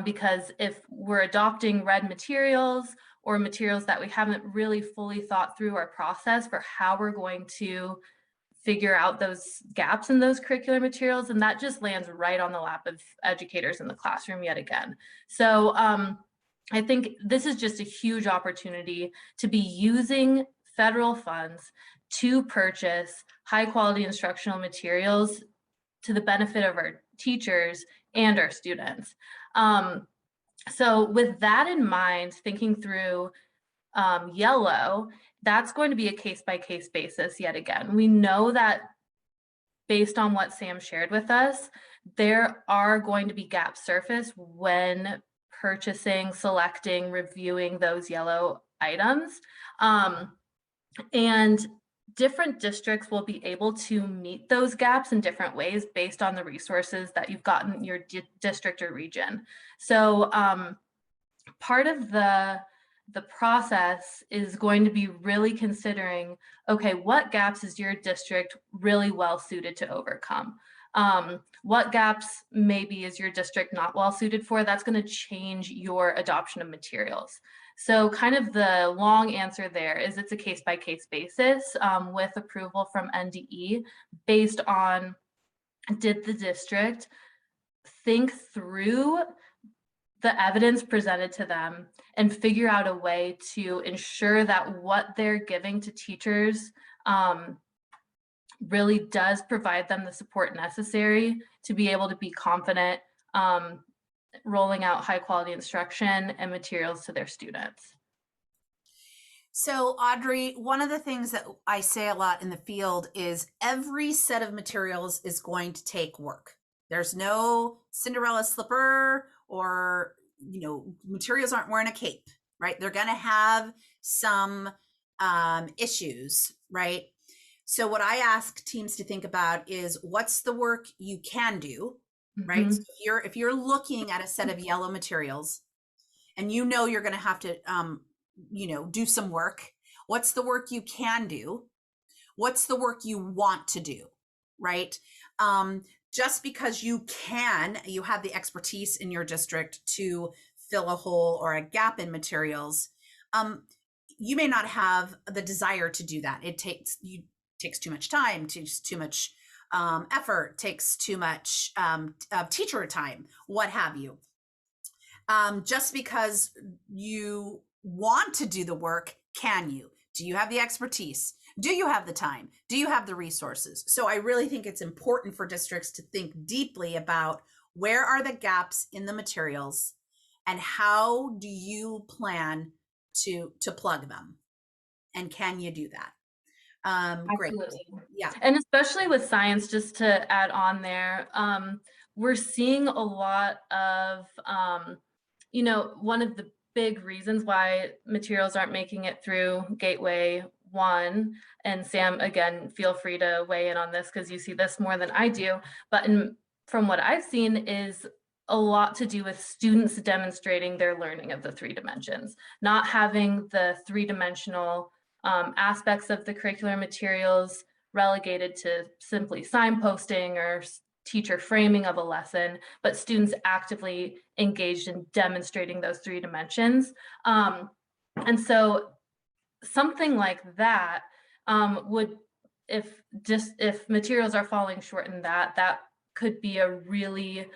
Because if we're adopting red materials or materials that we haven't really fully thought through our process for how we're going to figure out those gaps in those curricular materials, and that just lands right on the lap of educators in the classroom yet again. So I think this is just a huge opportunity to be using federal funds to purchase high quality instructional materials to the benefit of our teachers and our students. So with that in mind, thinking through yellow, that's going to be a case-by-case basis yet again. We know that based on what Sam shared with us, there are going to be gaps surface when purchasing, selecting, reviewing those yellow items. And different districts will be able to meet those gaps in different ways based on the resources that you've got in your district or region. So part of the process is going to be really considering, okay, what gaps is your district really well suited to overcome? What gaps maybe is your district not well suited for? That's going to change your adoption of materials. So kind of the long answer there is it's a case-by-case basis with approval from NDE based on, did the district think through the evidence presented to them and figure out a way to ensure that what they're giving to teachers really does provide them the support necessary to be able to be confident rolling out high quality instruction and materials to their students. So Audrey, one of the things that I say a lot in the field is every set of materials is going to take work. There's no Cinderella slipper or, materials aren't wearing a cape, right? They're going to have some issues, right? So what I ask teams to think about is what's the work you can do, right? So if you're looking at a set of yellow materials and you're going to have to, do some work, what's the work you can do? What's the work you want to do, right? just because you have the expertise in your district to fill a hole or a gap in materials, you may not have the desire to do that. It takes too much time, takes too much effort, takes too much teacher time, what have you. Just because you want to do the work, can you? Do you have the expertise? Do you have the time? Do you have the resources? So I really think it's important for districts to think deeply about where are the gaps in the materials and how do you plan to plug them? And can you do that? Great. Absolutely. Yeah. And especially with science, just to add on there, we're seeing a lot of, one of the big reasons why materials aren't making it through Gateway 1, and Sam, again, feel free to weigh in on this because you see this more than I do, but from what I've seen is a lot to do with students demonstrating their learning of the 3 dimensions, not having the 3-dimensional aspects of the curricular materials relegated to simply signposting or teacher framing of a lesson, but students actively engaged in demonstrating those 3 dimensions. And so something like that would, if materials are falling short in that, that could be a really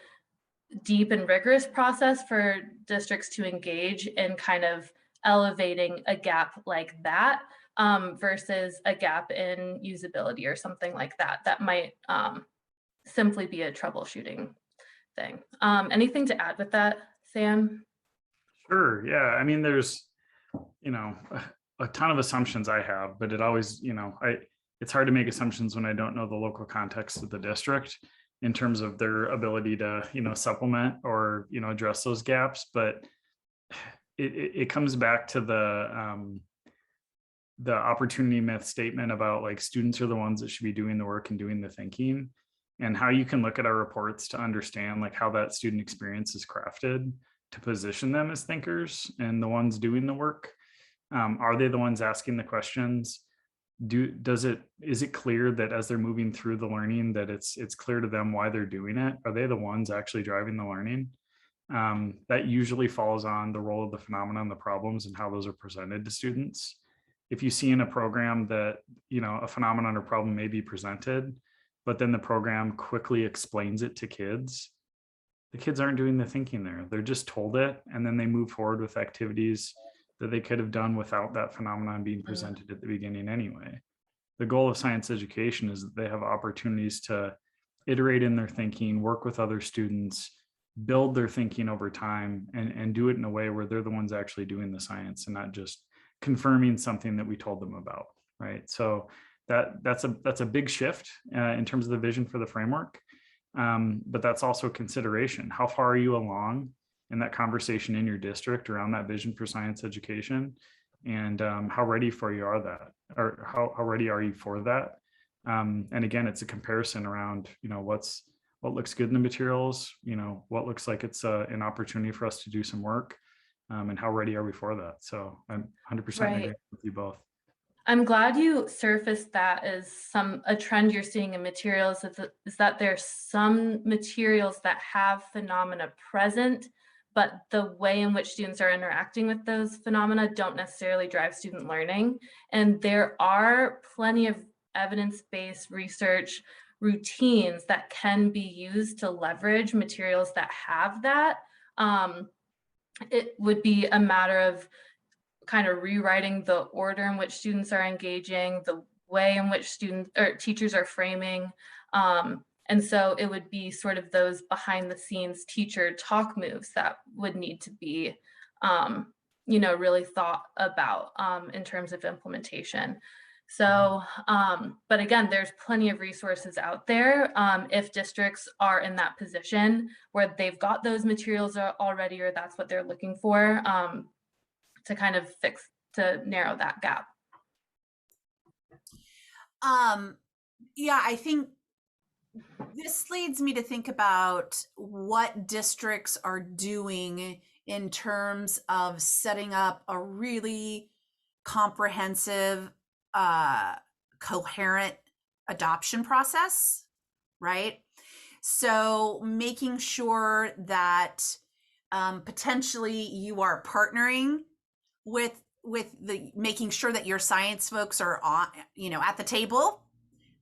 deep and rigorous process for districts to engage in kind of elevating a gap like that versus a gap in usability or something like that. That might simply be a troubleshooting thing. Anything to add with that, Sam? Sure. Yeah. I mean, there's, a ton of assumptions I have, but it always, it's hard to make assumptions when I don't know the local context of the district in terms of their ability to, supplement or, address those gaps. But it comes back to the opportunity myth statement about like students are the ones that should be doing the work and doing the thinking, and how you can look at our reports to understand like how that student experience is crafted to position them as thinkers and the ones doing the work. Are they the ones asking the questions? Is it clear that as they're moving through the learning that it's clear to them why they're doing it? Are they the ones actually driving the learning? That usually falls on the role of the phenomenon, the problems, and how those are presented to students. If you see in a program that, a phenomenon or problem may be presented, but then the program quickly explains it to kids, the kids aren't doing the thinking there. They're just told it, and then they move forward with activities that they could have done without that phenomenon being presented at the beginning anyway. The goal of science education is that they have opportunities to iterate in their thinking, work with other students, build their thinking over time, and do it in a way where they're the ones actually doing the science and not just confirming something that we told them about, right? So that's a big shift in terms of the vision for the framework. But that's also a consideration. How far are you along in that conversation in your district around that vision for science education? And how ready for you are that, or how ready are you for that? And again, it's a comparison around, what looks good in the materials, what looks like it's an opportunity for us to do some work, and how ready are we for that? So I'm 100% Right. agree with you both. I'm glad you surfaced that as a trend you're seeing in materials, is that there's some materials that have phenomena present, but the way in which students are interacting with those phenomena don't necessarily drive student learning. And there are plenty of evidence-based research routines that can be used to leverage materials that have that. It would be a matter of kind of rewriting the order in which students are engaging, the way in which students or teachers are framing. And so it would be sort of those behind the scenes teacher talk moves that would need to be, really thought about in terms of implementation. So, but again, there's plenty of resources out there if districts are in that position where they've got those materials already, or that's what they're looking for. To kind of to narrow that gap. Yeah, I think this leads me to think about what districts are doing in terms of setting up a really comprehensive, coherent adoption process, right? So making sure that potentially you are partnering with the making sure that your science folks are on, at the table,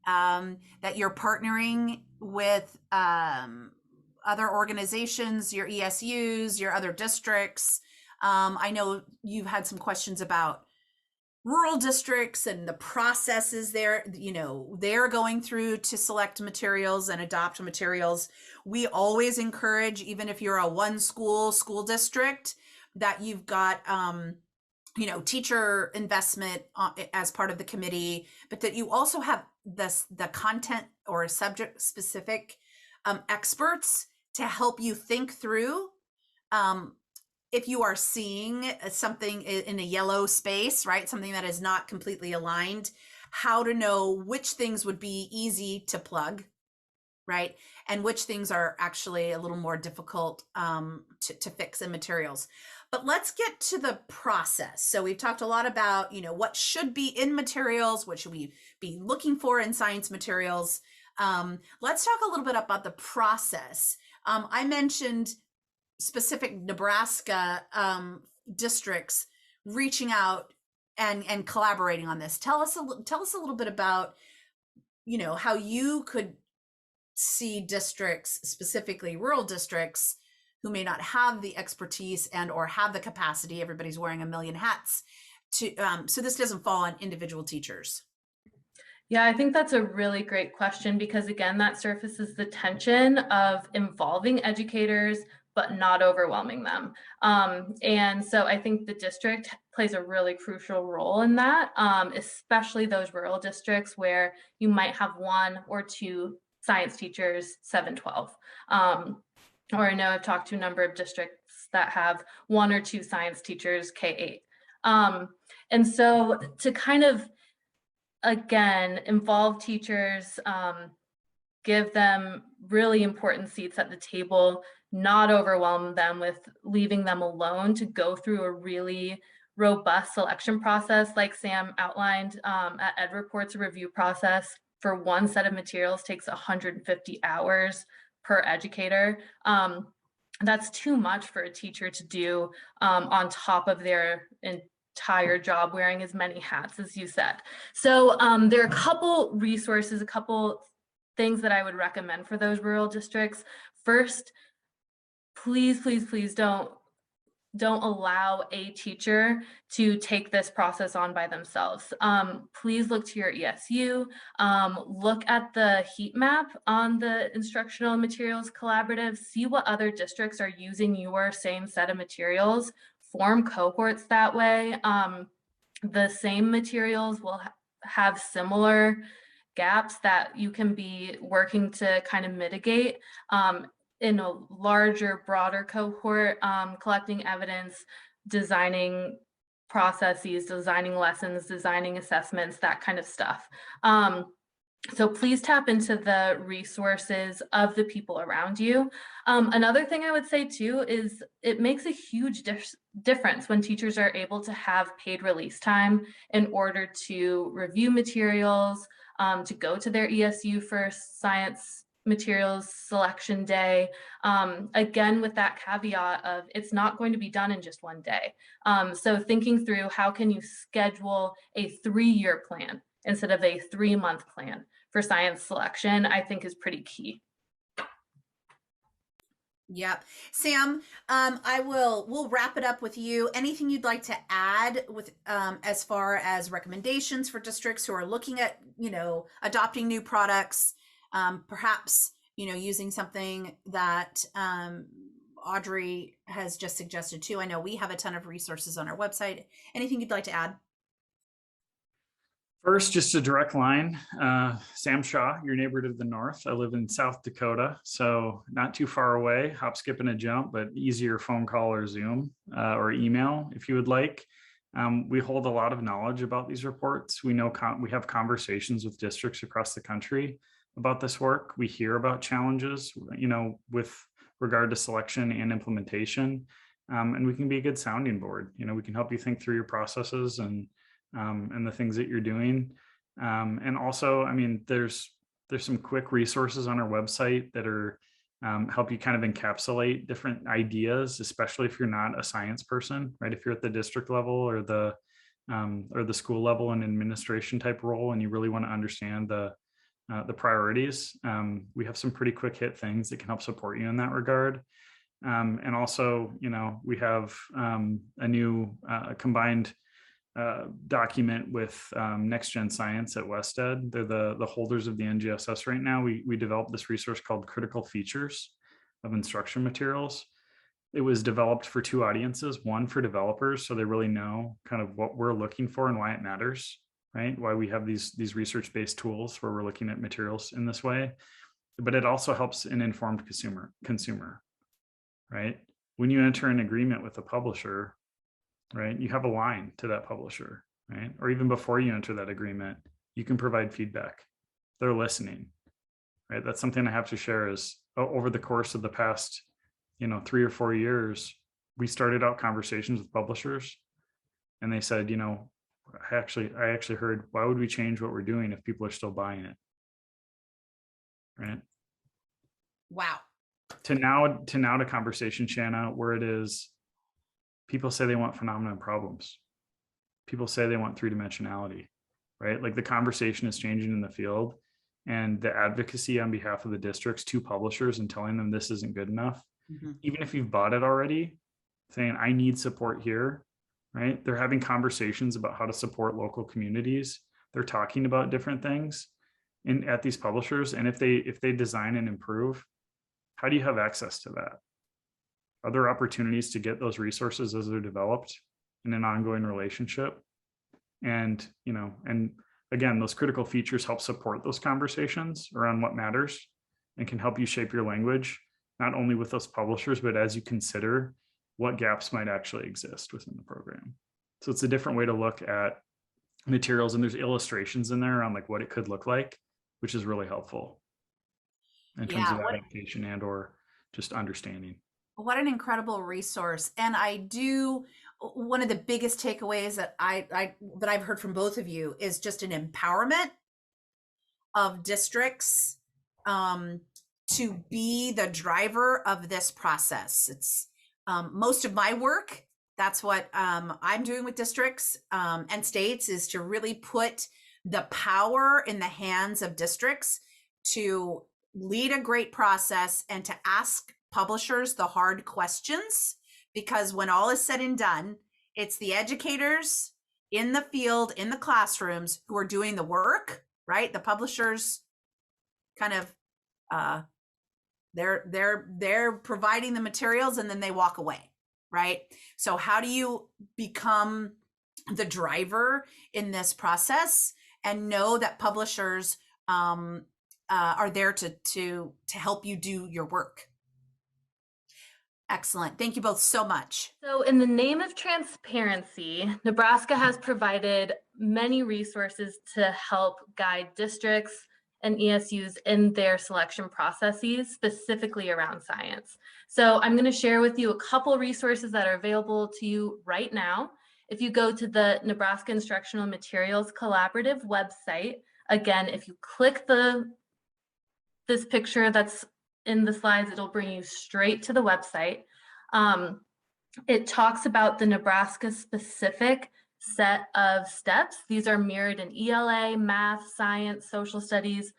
that you're partnering with other organizations, your ESUs, your other districts. I know you've had some questions about rural districts and the processes they're going through to select materials and adopt materials. We always encourage, even if you're a one school district, that you've got teacher investment as part of the committee, but that you also have the content or subject specific experts to help you think through if you are seeing something in a yellow space, right? Something that is not completely aligned, how to know which things would be easy to plug, right? And which things are actually a little more difficult to fix in materials. But let's get to the process. So we've talked a lot about, what should be in materials, what should we be looking for in science materials. Let's talk a little bit about the process. I mentioned specific Nebraska districts reaching out and collaborating on this. Tell us a little bit about, how you could see districts, specifically rural districts, who may not have the expertise and or have the capacity. Everybody's wearing a million hats to so this doesn't fall on individual teachers. Yeah, I think that's a really great question, because again, that surfaces the tension of involving educators, but not overwhelming them. And so I think the district plays a really crucial role in that, especially those rural districts where you might have one or two science teachers, 7-12. Or I know I've talked to a number of districts that have one or two science teachers, K-8. And so to kind of, again, involve teachers, give them really important seats at the table, not overwhelm them with leaving them alone to go through a really robust selection process. Like Sam outlined at EdReports, a review process for one set of materials takes 150 hours per educator. That's too much for a teacher to do on top of their entire job wearing as many hats as you said. So there are a couple resources, a couple things that I would recommend for those rural districts. First, please don't allow a teacher to take this process on by themselves. Please look to your ESU, look at the heat map on the Instructional Materials Collaborative, see what other districts are using your same set of materials, form cohorts that way. The same materials will have similar gaps that you can be working to kind of mitigate in a larger, broader cohort, collecting evidence, designing processes, designing lessons, designing assessments, that kind of stuff. So please tap into the resources of the people around you. Another thing I would say too is it makes a huge difference when teachers are able to have paid release time in order to review materials, to go to their ESU for science materials selection day. Again, with that caveat of it's not going to be done in just one day. So thinking through how can you schedule a 3-year plan instead of a 3-month plan for science selection, I think is pretty key. Yep. Sam, we'll wrap it up with you. Anything you'd like to add with as far as recommendations for districts who are looking at, adopting new products, perhaps, using something that Audrey has just suggested too. I know we have a ton of resources on our website. Anything you'd like to add? First, just a direct line. Sam Shaw, your neighbor to the north. I live in South Dakota, so not too far away. Hop, skip, and a jump, but easier phone call or Zoom or email if you would like. We hold a lot of knowledge about these reports. We know we have conversations with districts across the country about this work. We hear about challenges, with regard to selection and implementation, and we can be a good sounding board. We can help you think through your processes and the things that you're doing. And also, there's There's some quick resources on our website that are help you kind of encapsulate different ideas, especially if you're not a science person, right? If you're at the district level or the school level and administration type role, and you really want to understand the priorities, we have some pretty quick hit things that can help support you in that regard. And also, we have a new combined document with Next Gen Science at Wested. They're the holders of the NGSS right now. We developed this resource called Critical Features of Instruction Materials. It was developed for two audiences, one for developers, so they really know kind of what we're looking for and why it matters, right? Why we have these research-based tools where we're looking at materials in this way. But it also helps an informed consumer, right? When you enter an agreement with a publisher, right, you have a line to that publisher, right? Or even before you enter that agreement, you can provide feedback. They're listening, right? That's something I have to share is over the course of the past, 3 or 4 years, we started out conversations with publishers and they said, I actually heard, why would we change what we're doing if people are still buying it? Right. Wow. To now to conversation, Shanna, where it is, people say they want phenomena and problems. People say they want three-dimensionality, right? Like the conversation is changing in the field, and the advocacy on behalf of the districts to publishers and telling them this isn't good enough. Mm-hmm. Even if you've bought it already, saying I need support here, right? They're having conversations about how to support local communities. They're talking about different things at these publishers. And if they design and improve, how do you have access to that? Are there opportunities to get those resources as they're developed in an ongoing relationship? And, and again, those critical features help support those conversations around what matters and can help you shape your language, not only with those publishers, but as you consider what gaps might actually exist within the program. So it's a different way to look at materials, and there's illustrations in there on like what it could look like, which is really helpful in terms of adaptation and or just understanding. What an incredible resource. And one of the biggest takeaways that I've heard from both of you is just an empowerment of districts to be the driver of this process. It's most of my work. That's what I'm doing with districts and states, is to really put the power in the hands of districts to lead a great process and to ask publishers the hard questions, because when all is said and done, it's the educators in the field, in the classrooms, who are doing the work, right? The publishers kind of they're providing the materials and then they walk away, right? So how do you become the driver in this process and know that publishers are there to help you do your work? Excellent. Thank you both so much. So in the name of transparency, Nebraska has provided many resources to help guide districts and ESUs in their selection processes, specifically around science. So I'm going to share with you a couple resources that are available to you right now. If you go to the Nebraska Instructional Materials Collaborative website, again, if you click this picture that's in the slides, it'll bring you straight to the website. It talks about the Nebraska specific set of steps. These are mirrored in ELA, math, science, social studies.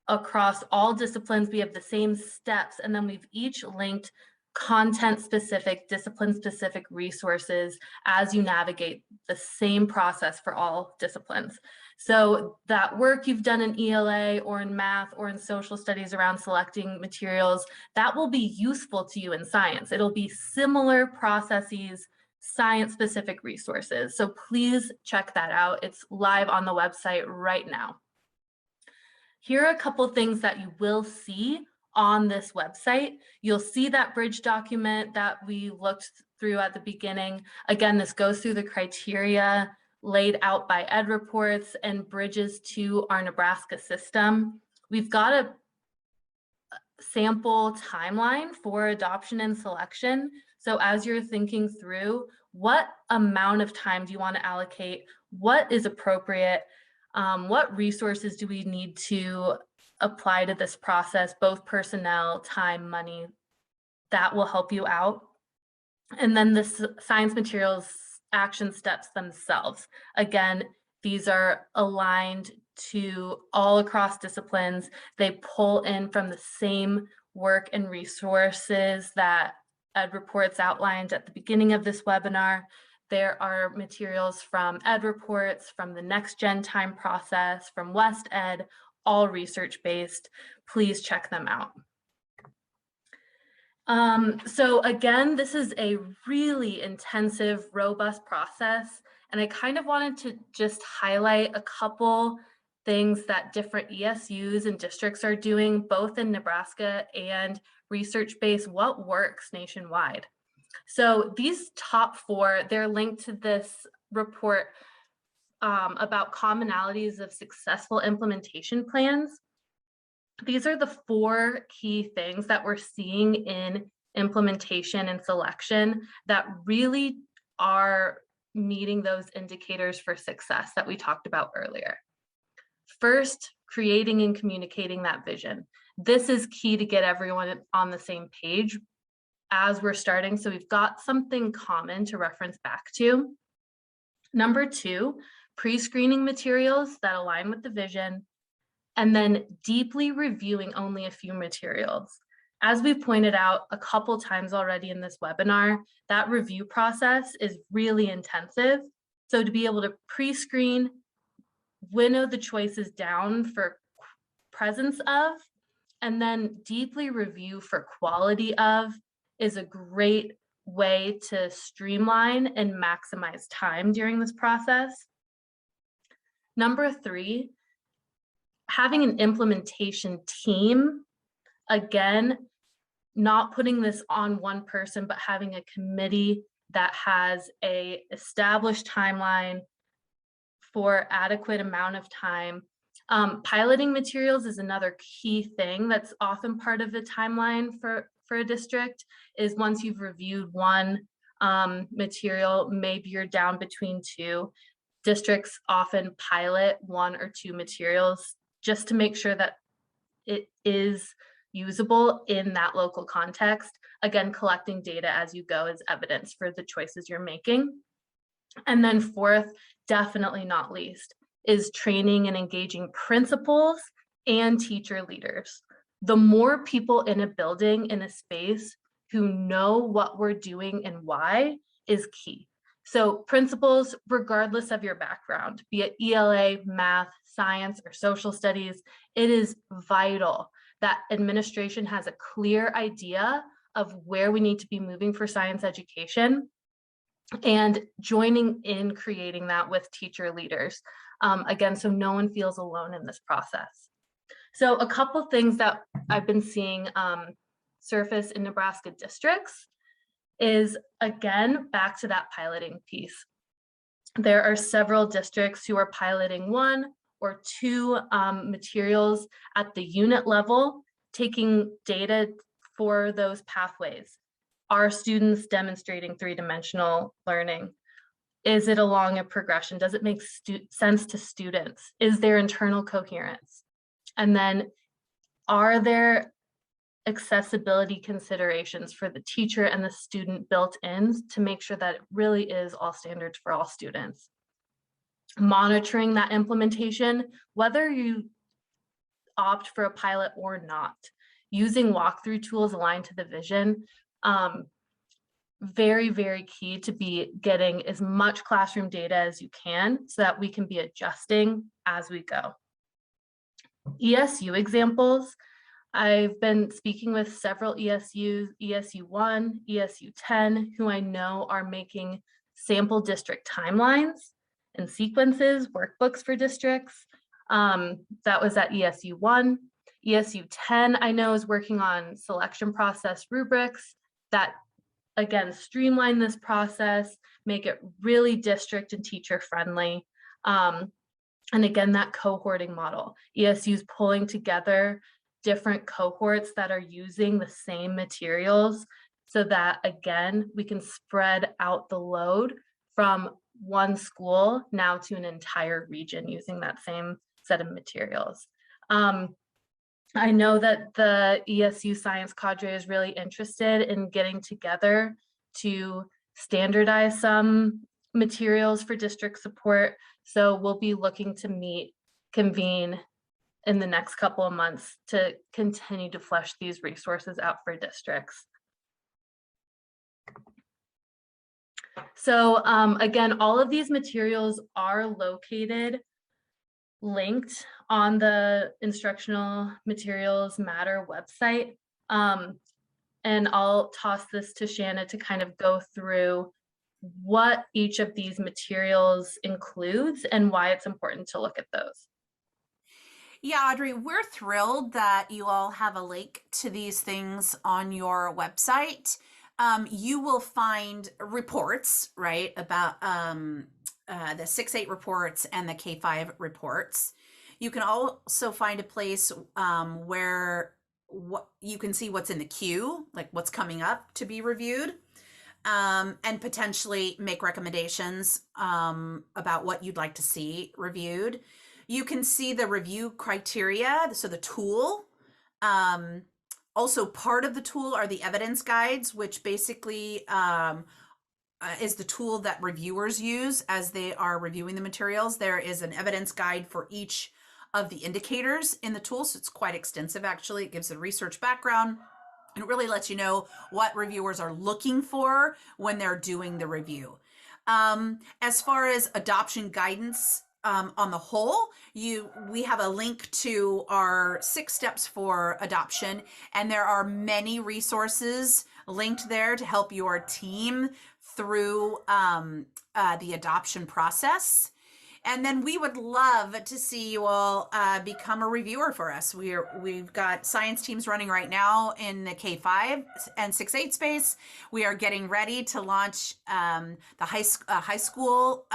Across all disciplines, we have the same steps, and then we've each linked content specific, discipline specific resources as you navigate the same process for all disciplines. So that work you've done in ELA or in math or in social studies around selecting materials, that will be useful to you in science. It'll be similar processes, science specific resources. So please check that out. It's live on the website right now. Here are a couple things that you will see on this website. You'll see that bridge document that we looked through at the beginning. Again, this goes through the criteria laid out by Ed Reports and bridges to our Nebraska system. We've got a sample timeline for adoption and selection. So as you're thinking through, what amount of time do you want to allocate? What is appropriate? What resources do we need to apply to this process, both personnel, time, money, that will help you out. And then the science materials action steps themselves. Again, these are aligned to all across disciplines. They pull in from the same work and resources that Ed Reports outlined at the beginning of this webinar. There are materials from Ed Reports, from the Next Gen Time process, from West Ed, all research-based. Please check them out. So again, this is a really intensive, robust process, and I kind of wanted to just highlight a couple things that different ESUs and districts are doing, both in Nebraska and research-based, what works nationwide. So these top 4, they're linked to this report about commonalities of successful implementation plans. These are the 4 key things that we're seeing in implementation and selection that really are meeting those indicators for success that we talked about earlier. First, creating and communicating that vision. This is key to get everyone on the same page as we're starting, so we've got something common to reference back to. Number 2, pre-screening materials that align with the vision, and then deeply reviewing only a few materials. As we've pointed out a couple times already in this webinar, that review process is really intensive. So to be able to pre-screen, winnow the choices down for presence of, and then deeply review for quality of is a great way to streamline and maximize time during this process. Number 3, having an implementation team, again, not putting this on one person, but having a committee that has a established timeline for adequate amount of time. Piloting materials is another key thing that's often part of the timeline for a district, is once you've reviewed one material, maybe you're down between 2. Districts often pilot 1 or 2 materials just to make sure that it is usable in that local context. Again, collecting data as you go is evidence for the choices you're making. And then 4th, definitely not least, is training and engaging principals and teacher leaders. The more people in a building, in a space, who know what we're doing and why is key. So principals, regardless of your background, be it ELA, math, science, or social studies, it is vital that administration has a clear idea of where we need to be moving for science education and joining in creating that with teacher leaders. Again, so no one feels alone in this process. So a couple things that I've been seeing surface in Nebraska districts is, again, back to that piloting piece. There are several districts who are piloting 1 or 2 materials at the unit level, taking data for those pathways. Are students demonstrating 3-dimensional learning? Is it along a progression? Does it make sense to students? Is there internal coherence? And then are there accessibility considerations for the teacher and the student built in to make sure that it really is all standards for all students? Monitoring that implementation, whether you opt for a pilot or not, using walkthrough tools aligned to the vision, very, very key to be getting as much classroom data as you can so that we can be adjusting as we go. ESU examples. I've been speaking with several ESUs, ESU 1, ESU 10, who I know are making sample district timelines and sequences, workbooks for districts. That was at ESU 1. ESU 10, I know, is working on selection process rubrics that, again, streamline this process, make it really district and teacher friendly. And again, that cohorting model, ESU's pulling together different cohorts that are using the same materials so that, again, we can spread out the load from one school now to an entire region using that same set of materials. I know that the ESU science cadre is really interested in getting together to standardize some materials for district support. So we'll be looking to convene in the next couple of months to continue to flesh these resources out for districts. So again, all of these materials are linked on the Instructional Materials Matter website. And I'll toss this to Shanna to kind of go through what each of these materials includes and why it's important to look at those. Yeah, Audrey, we're thrilled that you all have a link to these things on your website. You will find reports, right, about the 6-8 reports and the K-5 reports. You can also find a place where you can see what's in the queue, like what's coming up to be reviewed, and potentially make recommendations about what you'd like to see reviewed. You can see the review criteria, so the tool. Also part of the tool are the evidence guides, which basically is the tool that reviewers use as they are reviewing the materials. There is an evidence guide for each of the indicators in the tool, so it's quite extensive actually. It gives a research background and it really lets you know what reviewers are looking for when they're doing the review. As far as adoption guidance, on the whole, we have a link to our 6 steps for adoption, and there are many resources linked there to help your team through the adoption process. And then we would love to see you all become a reviewer for us. We've got science teams running right now in the K-5 and 6-8 space. We are getting ready to launch the high school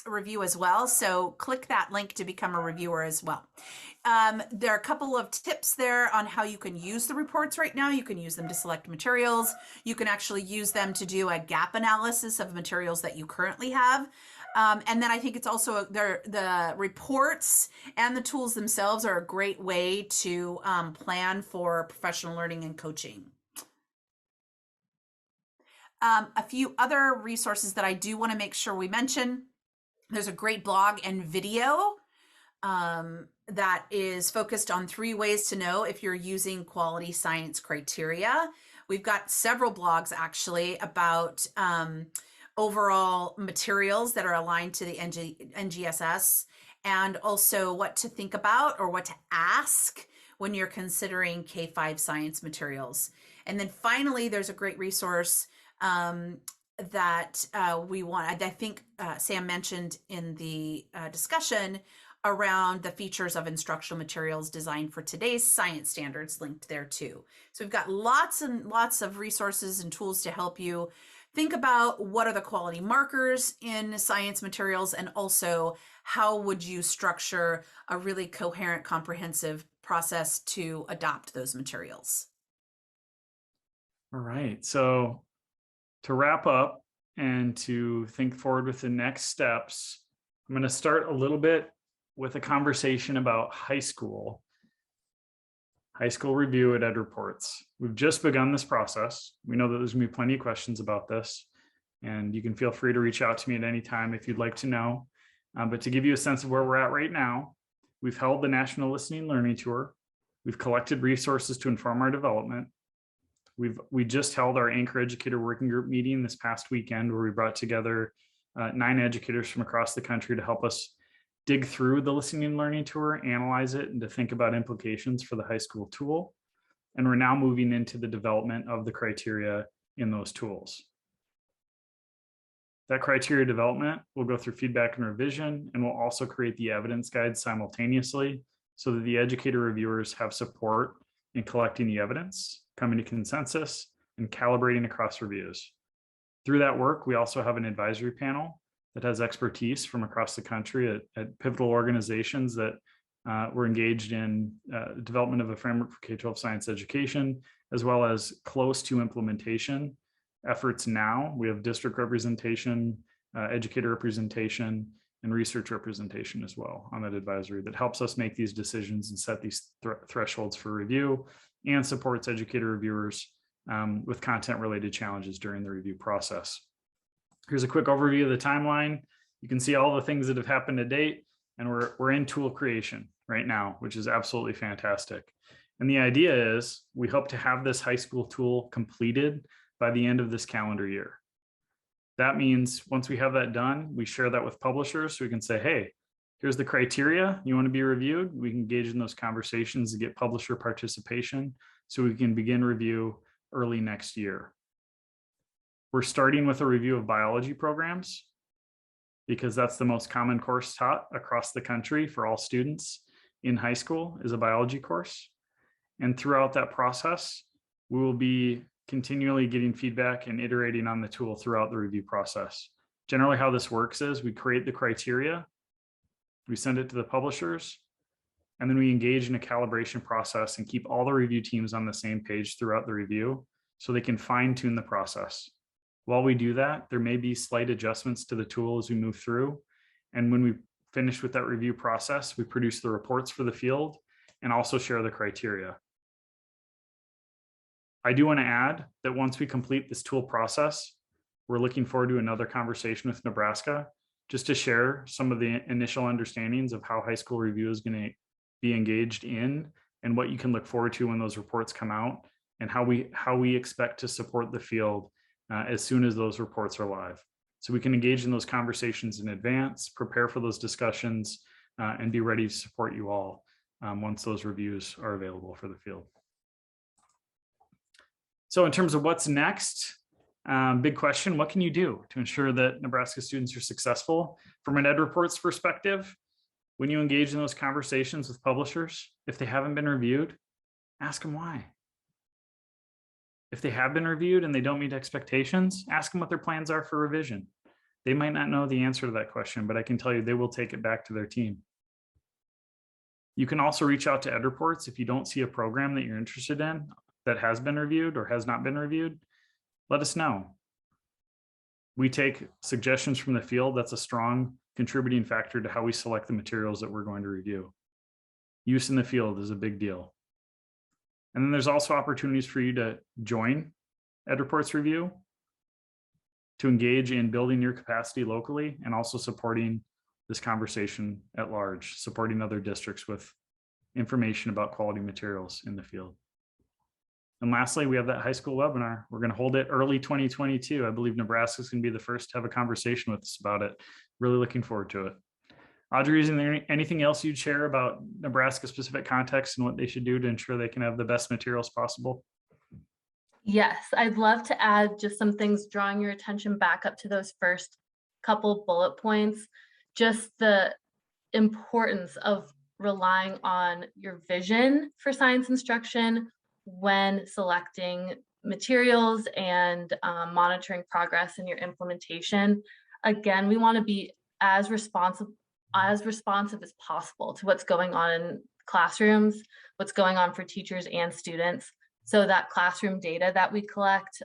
review as well. So click that link to become a reviewer as well. There are a couple of tips there on how you can use the reports right now. You can use them to select materials. You can actually use them to do a gap analysis of materials that you currently have. And then I think it's also the reports and the tools themselves are a great way to plan for professional learning and coaching. A few other resources that I do want to make sure we mention. There's a great blog and video that is focused on 3 ways to know if you're using quality science criteria. We've got several blogs actually about overall materials that are aligned to the NGSS, and also what to think about or what to ask when you're considering K-5 science materials. And then finally, there's a great resource that I think Sam mentioned in the discussion around the features of instructional materials designed for today's science standards, linked there too. So we've got lots and lots of resources and tools to help you think about what are the quality markers in science materials, and also how would you structure a really coherent, comprehensive process to adopt those materials. All right, so to wrap up and to think forward with the next steps, I'm going to start a little bit with a conversation about high school review at Ed Reports. We've just begun this process. We know that there's going to be plenty of questions about this, and you can feel free to reach out to me at any time if you'd like to know. But to give you a sense of where we're at right now, we've held the National Listening Learning Tour. We've collected resources to inform our development. We just held our Anchor Educator Working Group meeting this past weekend, where we brought together 9 educators from across the country to help us dig through the Listening and Learning Tour, analyze it, and to think about implications for the high school tool. And we're now moving into the development of the criteria in those tools. That criteria development will go through feedback and revision, and we'll also create the evidence guide simultaneously so that the educator reviewers have support in collecting the evidence, coming to consensus, and calibrating across reviews. Through that work, we also have an advisory panel that has expertise from across the country at pivotal organizations that were engaged in development of a framework for K-12 science education, as well as close to implementation efforts now. We have district representation, educator representation, and research representation as well on that advisory that helps us make these decisions and set these thresholds for review, and supports educator reviewers with content related challenges during the review process. Here's a quick overview of the timeline. You can see all the things that have happened to date, and we're in tool creation right now, which is absolutely fantastic. And the idea is we hope to have this high school tool completed by the end of this calendar year. That means once we have that done, we share that with publishers so we can say, hey, here's the criteria you want to be reviewed. We can engage in those conversations to get publisher participation so we can begin review early next year. We're starting with a review of biology programs because that's the most common course taught across the country for all students in high school is a biology course. And throughout that process, we will be continually getting feedback and iterating on the tool throughout the review process. Generally, how this works is we create the criteria, we send it to the publishers, and then we engage in a calibration process and keep all the review teams on the same page throughout the review so they can fine-tune the process. While we do that, there may be slight adjustments to the tool as we move through. And when we finish with that review process, we produce the reports for the field and also share the criteria. I do want to add that once we complete this tool process, we're looking forward to another conversation with Nebraska just to share some of the initial understandings of how high school review is going to be engaged in and what you can look forward to when those reports come out and how we expect to support the field as soon as those reports are live. So we can engage in those conversations in advance, prepare for those discussions, and be ready to support you all once those reviews are available for the field. So in terms of what's next, big question, what can you do to ensure that Nebraska students are successful? From an EdReports perspective, when you engage in those conversations with publishers, if they haven't been reviewed, ask them why. If they have been reviewed and they don't meet expectations, ask them what their plans are for revision. They might not know the answer to that question, but I can tell you they will take it back to their team. You can also reach out to EdReports if you don't see a program that you're interested in that has been reviewed or has not been reviewed. Let us know. We take suggestions from the field. That's a strong contributing factor to how we select the materials that we're going to review. Use in the field is a big deal. And then there's also opportunities for you to join EdReports review, to engage in building your capacity locally and also supporting this conversation at large, supporting other districts with information about quality materials in the field. And lastly, we have that high school webinar. We're going to hold it early 2022. I believe Nebraska is going to be the first to have a conversation with us about it. Really looking forward to it. Audrey, is there anything else you'd share about Nebraska specific context and what they should do to ensure they can have the best materials possible? Yes, I'd love to add just some things drawing your attention back up to those first couple bullet points. Just the importance of relying on your vision for science instruction when selecting materials and monitoring progress in your implementation. Again, we want to be as responsive as possible to what's going on in classrooms, what's going on for teachers and students. So that classroom data that we collect,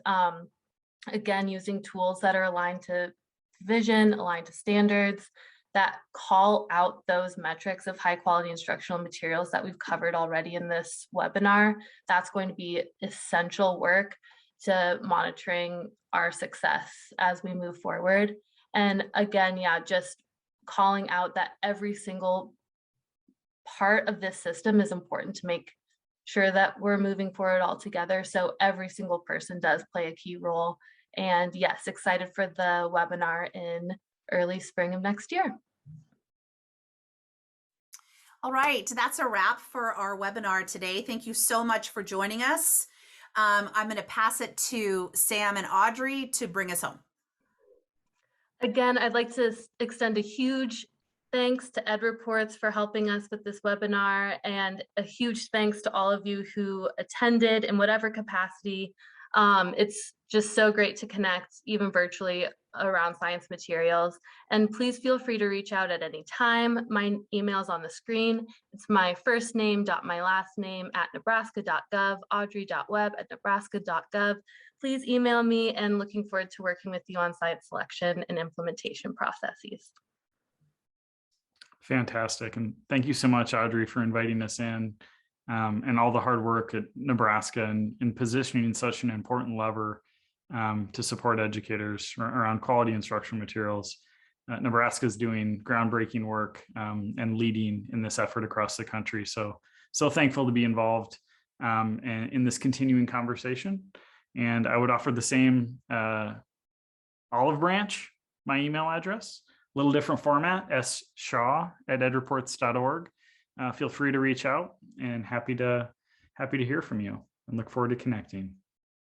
again, using tools that are aligned to vision, aligned to standards, that call out those metrics of high quality instructional materials that we've covered already in this webinar. That's going to be essential work to monitoring our success as we move forward. And again, yeah, just calling out that every single part of this system is important to make sure that we're moving forward all together. So every single person does play a key role. And yes, excited for the webinar in early spring of next year. All right, that's a wrap for our webinar today. Thank you so much for joining us. I'm going to pass it to Sam and Audrey to bring us home. Again, I'd like to extend a huge thanks to EdReports for helping us with this webinar, and a huge thanks to all of you who attended in whatever capacity. It's just so great to connect, even virtually, around science materials. And please feel free to reach out at any time. My email's on the screen. It's my first name dot my last name at nebraska.gov, audrey.webb@nebraska.gov. Please email me, and looking forward to working with you on science selection and implementation processes. Fantastic. And thank you so much, Audrey, for inviting us in, and all the hard work at Nebraska and in positioning such an important lever to support educators around quality instructional materials. Nebraska is doing groundbreaking work and leading in this effort across the country. So thankful to be involved in this continuing conversation. And I would offer the same olive branch, my email address, a little different format, shaw@edreports.org. Feel free to reach out, and happy to hear from you and look forward to connecting.